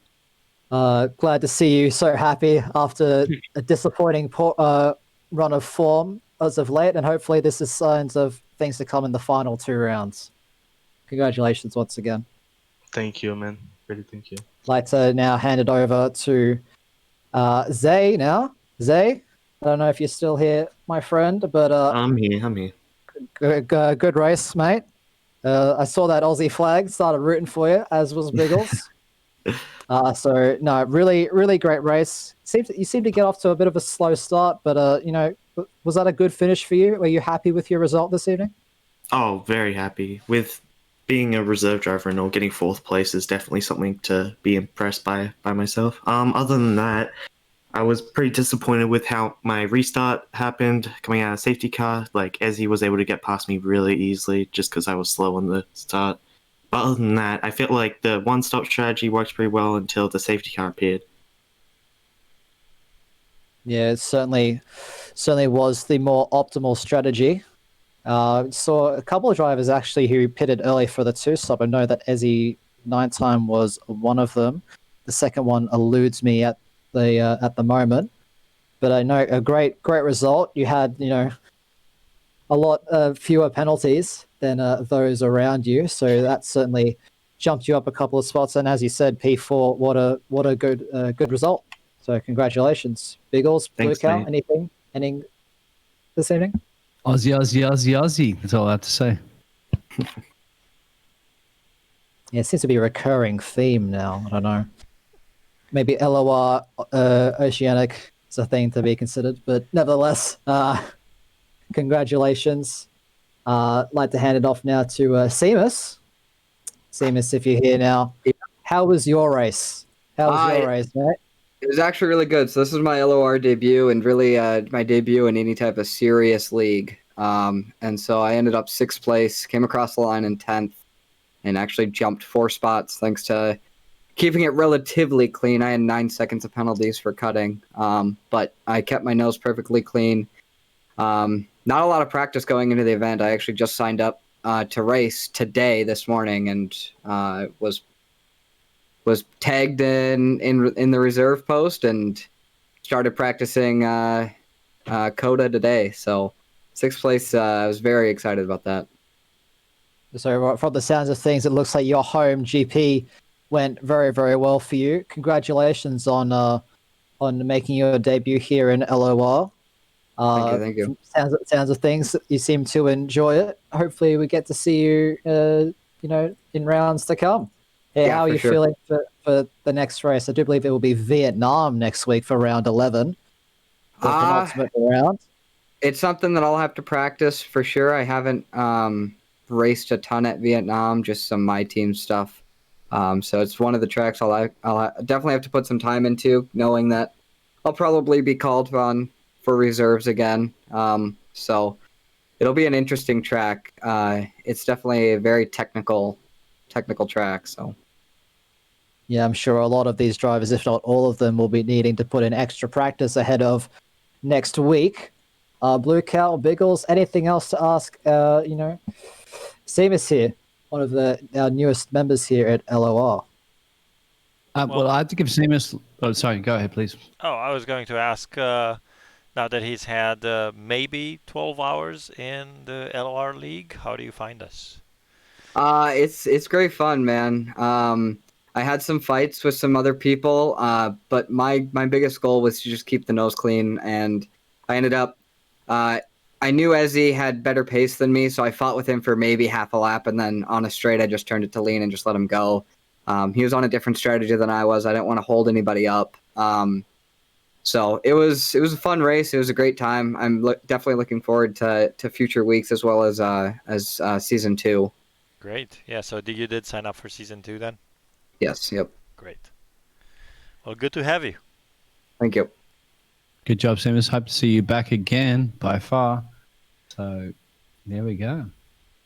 Speaker 2: Glad to see you so happy after a disappointing run of form as of late, and hopefully this is signs of things to come in the final 2 rounds. Congratulations once again.
Speaker 6: Thank you, man. Really, thank you.
Speaker 2: I'd like to now hand it over to Zay now. Zay, I don't know if you're still here, my friend, but
Speaker 7: I'm here.
Speaker 2: good race, mate. I saw that Aussie flag, started rooting for you, as was Biggles. So no, really, really great race. You seem to get off to a bit of a slow start, but Was that a good finish for you? Were you happy with your result this evening?
Speaker 7: Oh, very happy. With being a reserve driver and all, getting fourth place is definitely something to be impressed by myself. Other than that, I was pretty disappointed with how my restart happened coming out of safety car. Like, Ezzy was able to get past me really easily just because I was slow on the start. But other than that, I feel like the one-stop strategy worked pretty well until the safety car appeared.
Speaker 2: Yeah, it certainly was the more optimal strategy. Saw a couple of drivers actually who pitted early for the two-stop. I know that Ezzy Nighttime was one of them. The second one eludes me at the moment, but I know a great result. You had a lot fewer penalties than those around you, so that certainly jumped you up a couple of spots. And as you said, P4, what a good result. So congratulations, Biggles, Blue
Speaker 7: Thanks,
Speaker 2: Cow.
Speaker 7: mate.
Speaker 2: Anything this evening?
Speaker 3: Aussie, Aussie, Aussie, Aussie. That's all I have to say.
Speaker 2: Yeah, it seems to be a recurring theme now. I don't know. Maybe LOR Oceanic is a thing to be considered, but nevertheless, congratulations. Like to hand it off now to Seamus. Seamus, if you're here now, how was your race? How was your race, mate?
Speaker 8: It was actually really good. So this was my LOR debut and really my debut in any type of serious league. And so I ended up 6th place, came across the line in 10th, and actually jumped 4 spots thanks to keeping it relatively clean. I had 9 seconds of penalties for cutting, but I kept my nose perfectly clean. Not a lot of practice going into the event. I actually just signed up to race today, this morning, and was tagged in the reserve post and started practicing Coda today. So 6th place, I was very excited about that.
Speaker 2: So from the sounds of things, it looks like your home GP went very, very well for you. Congratulations on making your debut here in LOR.
Speaker 8: Thank you.
Speaker 2: Sounds of things, you seem to enjoy it. Hopefully, we get to see you, in rounds to come.
Speaker 8: Yeah,
Speaker 2: how are
Speaker 8: for
Speaker 2: you
Speaker 8: sure.
Speaker 2: feeling for the next race? I do believe it will be Vietnam next week for round 11, the penultimate round.
Speaker 8: It's something that I'll have to practice for sure. I haven't raced a ton at Vietnam, just some my team stuff. So it's one of the tracks I'll definitely have to put some time into, knowing that I'll probably be called on for reserves again. So it'll be an interesting track. It's definitely a very technical track. So
Speaker 2: Yeah, I'm sure a lot of these drivers, if not all of them, will be needing to put in extra practice ahead of next week. Blue Cow, Biggles, anything else to ask? Seamus here, one of our newest members here at LOR.
Speaker 3: Well, I have to give Seamus. Oh, sorry. Go ahead, please.
Speaker 1: Oh, I was going to ask, now that he's had maybe 12 hours in the LOR League, how do you find us?
Speaker 8: it's great fun, man. I had some fights with some other people, but my biggest goal was to just keep the nose clean, and I ended up. I knew Ezzy had better pace than me, so I fought with him for maybe half a lap, and then on a straight, I just turned it to lean and just let him go. He was on a different strategy than I was. I didn't want to hold anybody up. So it was a fun race. It was a great time. I'm definitely looking forward to future weeks as well as season 2.
Speaker 1: Great. Yeah, so you did sign up for season 2 then?
Speaker 8: Yes. Yep.
Speaker 1: Great. Well, good to have you.
Speaker 8: Thank you.
Speaker 3: Good job, Seamus. Hope to see you back again by far. So there we go.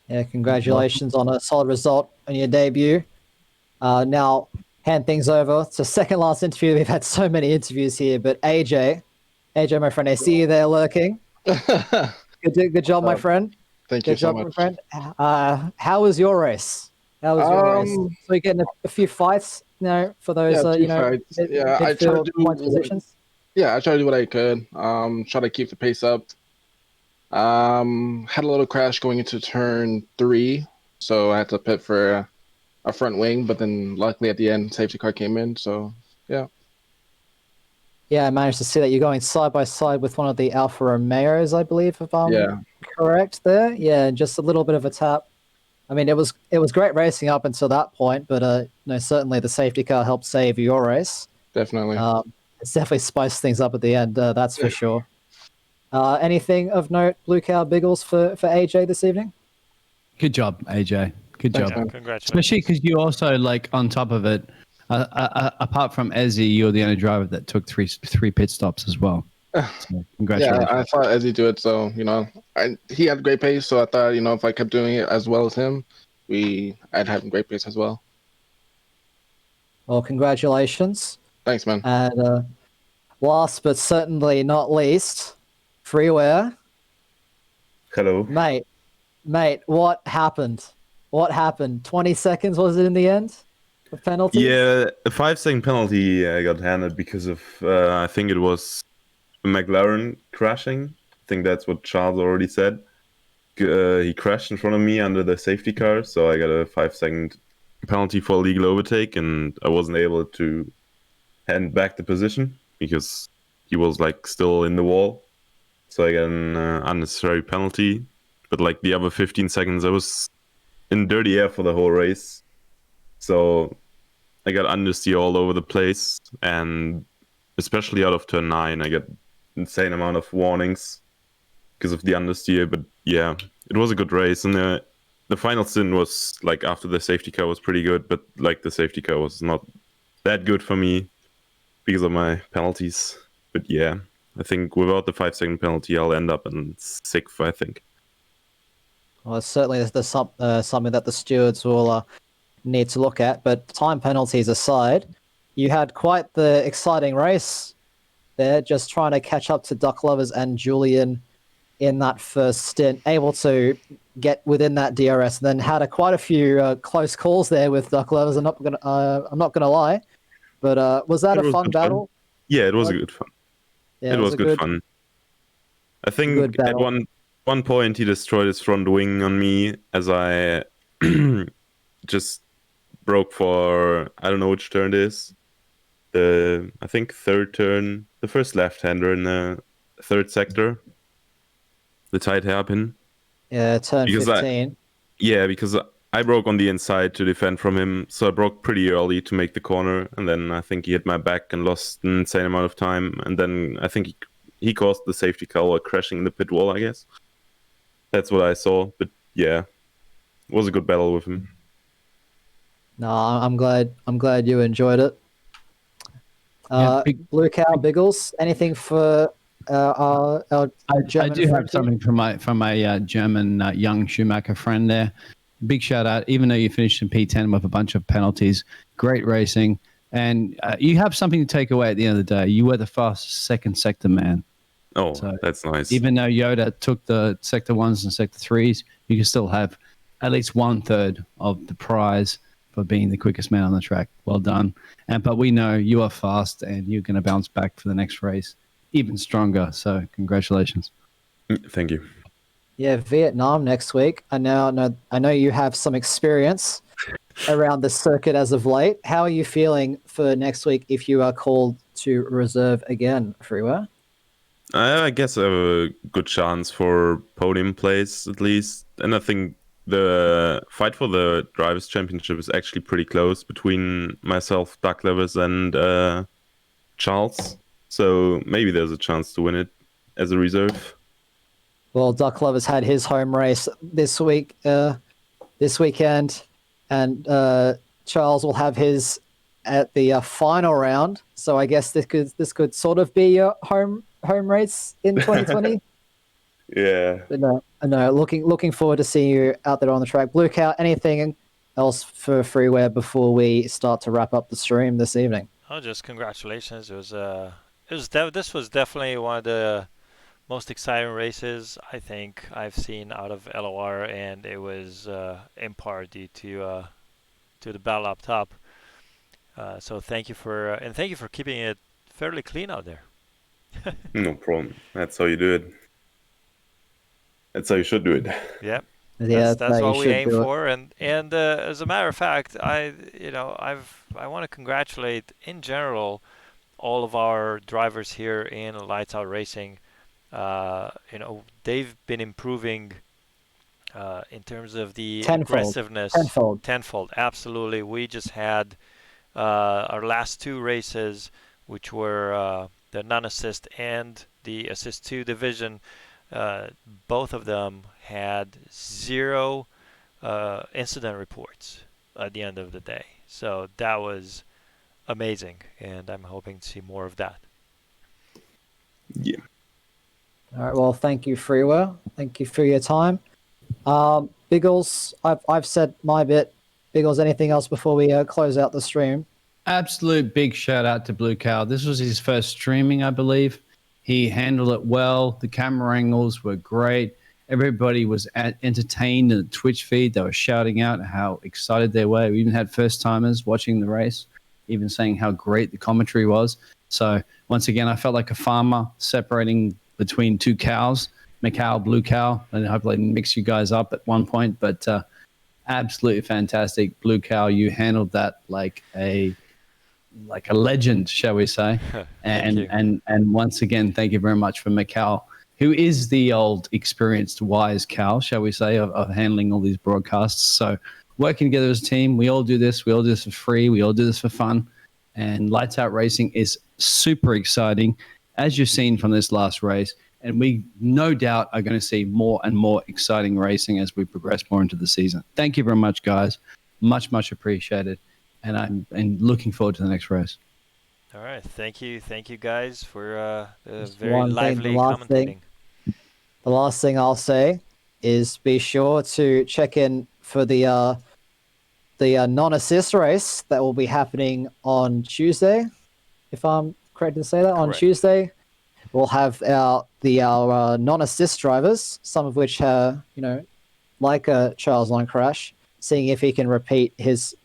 Speaker 2: Yeah, congratulations on a solid result on your debut. Now, hand things over to second last interview. We've had so many interviews here, but AJ, my friend, I see you there lurking. Good job, my friend.
Speaker 9: Thank you
Speaker 2: Good
Speaker 9: so
Speaker 2: job, my
Speaker 9: much.
Speaker 2: friend. How was your race? How was your race? So you're getting a few fights, for those,
Speaker 9: fights. Yeah, I tried to
Speaker 2: midfield point positions.
Speaker 9: I tried to do what I could. Try to keep the pace up. Had a little crash going into turn 3, so I had to pit for a front wing, but then luckily at the end, safety car came in. So yeah.
Speaker 2: Yeah, I managed to see that you're going side by side with one of the Alfa Romeos, I believe, if I'm correct there. Yeah, just a little bit of a tap. I mean, it was great racing up until that point, but certainly the safety car helped save your race.
Speaker 9: Definitely.
Speaker 2: It's definitely spiced things up at the end, that's for sure. Anything of note, Blue Cow Biggles for AJ this evening?
Speaker 3: Good job, AJ. Good
Speaker 9: Thanks,
Speaker 3: job.
Speaker 9: man.
Speaker 1: Congratulations.
Speaker 3: Especially because you also, like, on top of it, apart from Ezzy, you're the only driver that took three pit stops as well. So
Speaker 9: Yeah,
Speaker 3: congratulations.
Speaker 9: I thought Ezzy do it, so he had great pace. So I thought if I kept doing it as well as him, I'd have great pace as well.
Speaker 2: Well, congratulations.
Speaker 9: Thanks, man.
Speaker 2: And last but certainly not least, Freeware.
Speaker 10: Hello.
Speaker 2: Mate, what happened? What happened? 20 seconds was it in the end? Of penalty?
Speaker 10: Yeah, a 5-second penalty I got handed because of I think it was McLaren crashing. I think that's what Charles already said. He crashed in front of me under the safety car, so I got a 5-second penalty for illegal overtake, and I wasn't able to hand back the position because he was like still in the wall. So I got an unnecessary penalty. But like the other 15 seconds, I was in dirty air for the whole race. So I got understeer all over the place, and especially out of turn 9, I got insane amount of warnings because of the understeer. But yeah, it was a good race, and the final stint was like after the safety car was pretty good, but like the safety car was not that good for me because of my penalties. But yeah, I think without the 5-second penalty, I'll end up in 6th, I think.
Speaker 2: Well, certainly there's something that the stewards will need to look at. But time penalties aside, you had quite the exciting race there, just trying to catch up to Duck Lovers and Julian in that first stint, able to get within that DRS, and then had quite a few close calls there with Duck Lovers. I'm not gonna lie, but was that
Speaker 10: It
Speaker 2: a
Speaker 10: was
Speaker 2: fun
Speaker 10: good
Speaker 2: battle?
Speaker 10: Yeah, it was
Speaker 2: Like-
Speaker 10: a good fun.
Speaker 2: Yeah,
Speaker 10: It was
Speaker 2: a
Speaker 10: good fun. I think
Speaker 2: good
Speaker 10: at
Speaker 2: battle.
Speaker 10: one point he destroyed his front wing on me as I just broke for I don't know which turn it is. I think third turn, the first left-hander in the third sector, the tight hairpin.
Speaker 2: Yeah, turn
Speaker 10: Because
Speaker 2: 15.
Speaker 10: because I broke on the inside to defend from him, so I broke pretty early to make the corner, and then I think he hit my back and lost an insane amount of time, and then I think he caused the safety car while crashing in the pit wall, I guess. That's what I saw, but yeah, it was a good battle with him.
Speaker 2: No, I'm glad you enjoyed it.
Speaker 3: Yeah,
Speaker 2: Blue Cow Biggles, anything for our
Speaker 3: I
Speaker 2: German
Speaker 3: do
Speaker 2: friend
Speaker 3: have something from my German young Schumacher friend there. Big shout out, even though you finished in P10 with a bunch of penalties, great racing, and you have something to take away at the end of the day. You were the fastest second sector man.
Speaker 10: Oh,
Speaker 3: So
Speaker 10: that's nice.
Speaker 3: Even though Yoda took the sector 1s and sector 3s, you can still have at least 1/3 of the prize for being the quickest man on the track. Well done. But we know you are fast and you're going to bounce back for the next race even stronger. So congratulations.
Speaker 10: Thank you.
Speaker 2: Yeah, Vietnam next week. I know you have some experience around the circuit as of late. How are you feeling for next week if you are called to reserve again, Freeware?
Speaker 10: I guess I have a good chance for podium place at least, and I think the fight for the drivers' championship is actually pretty close between myself, Doug Levis, and Charles. So maybe there's a chance to win it as a reserve.
Speaker 2: Well, Duck Lovers had his home race this weekend, and Charles will have his at the final round. So I guess this could sort of be your home race in 2020.
Speaker 10: Yeah.
Speaker 2: But no, looking forward to seeing you out there on the track. Blue Cow, anything else for Freeware before we start to wrap up the stream this evening?
Speaker 1: Oh, just congratulations! This was definitely one of the most exciting races I think I've seen out of LOR, and it was in part due to the battle up top. So thank you for keeping it fairly clean out there.
Speaker 10: No problem. That's how you do it. That's how you should do it.
Speaker 1: Yeah.
Speaker 2: Yeah,
Speaker 1: That's
Speaker 2: you
Speaker 1: what we
Speaker 2: should
Speaker 1: aim
Speaker 2: do it.
Speaker 1: for, and as a matter of fact, I want to congratulate in general all of our drivers here in Lights Out Racing. They've been improving in terms of the aggressiveness. Tenfold, absolutely. We just had our last two races, which were the non-assist and the Assist 2 division, both of them had 0 incident reports at the end of the day. So that was amazing, and I'm hoping to see more of that.
Speaker 10: Yeah.
Speaker 2: All right. Well, thank you, Freeware. Thank you for your time. Biggles, I've said my bit. Biggles, anything else before we close out the stream?
Speaker 3: Absolute big shout out to Blue Cow. This was his first streaming, I believe. He handled it well. The camera angles were great. Everybody was entertained in the Twitch feed. They were shouting out how excited they were. We even had first timers watching the race, even saying how great the commentary was. So once again, I felt like a farmer separating between two cows, Macau, Blue Cow, and I hope I didn't mix you guys up at one point, but absolutely fantastic. Blue Cow, you handled that like a legend, shall we say?
Speaker 1: Thank you.
Speaker 3: And once again, thank you very much for Macau, who is the old, experienced, wise cow, shall we say, of handling all these broadcasts. So working together as a team, we all do this. We all do this for free. We all do this for fun. And Lights Out Racing is super exciting, as you've seen from this last race. And we no doubt are going to see more and more exciting racing as we progress more into the season. Thank you very much, guys. Much, much appreciated. And I'm looking forward to the next race.
Speaker 1: All right, thank you guys for the
Speaker 2: Just
Speaker 1: very
Speaker 2: one thing,
Speaker 1: lively commentating.
Speaker 2: The last thing I'll say is be sure to check in for the non-assist race that will be happening on Tuesday. If I'm correct in saying that, on
Speaker 1: Correct.
Speaker 2: Tuesday we'll have our non-assist drivers, some of which like Charles Line Crash, seeing if he can repeat his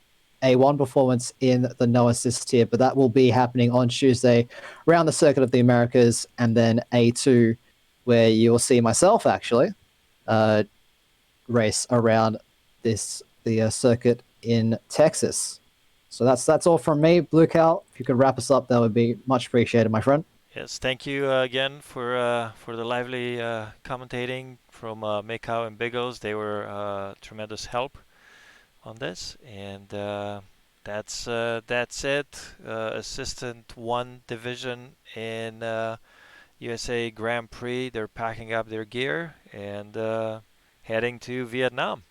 Speaker 2: A1 performance in the no assist tier, but that will be happening on Tuesday around the Circuit of the Americas, and then A2, where you'll see myself actually race around the circuit in Texas. So that's all from me, Blue Cow. If you could wrap us up, that would be much appreciated, my friend.
Speaker 1: Yes, thank you again for the lively commentating from Macau and Biggles. They were tremendous help on this, and that's it. Assistant 1 division in USA Grand Prix. They're packing up their gear and heading to Vietnam.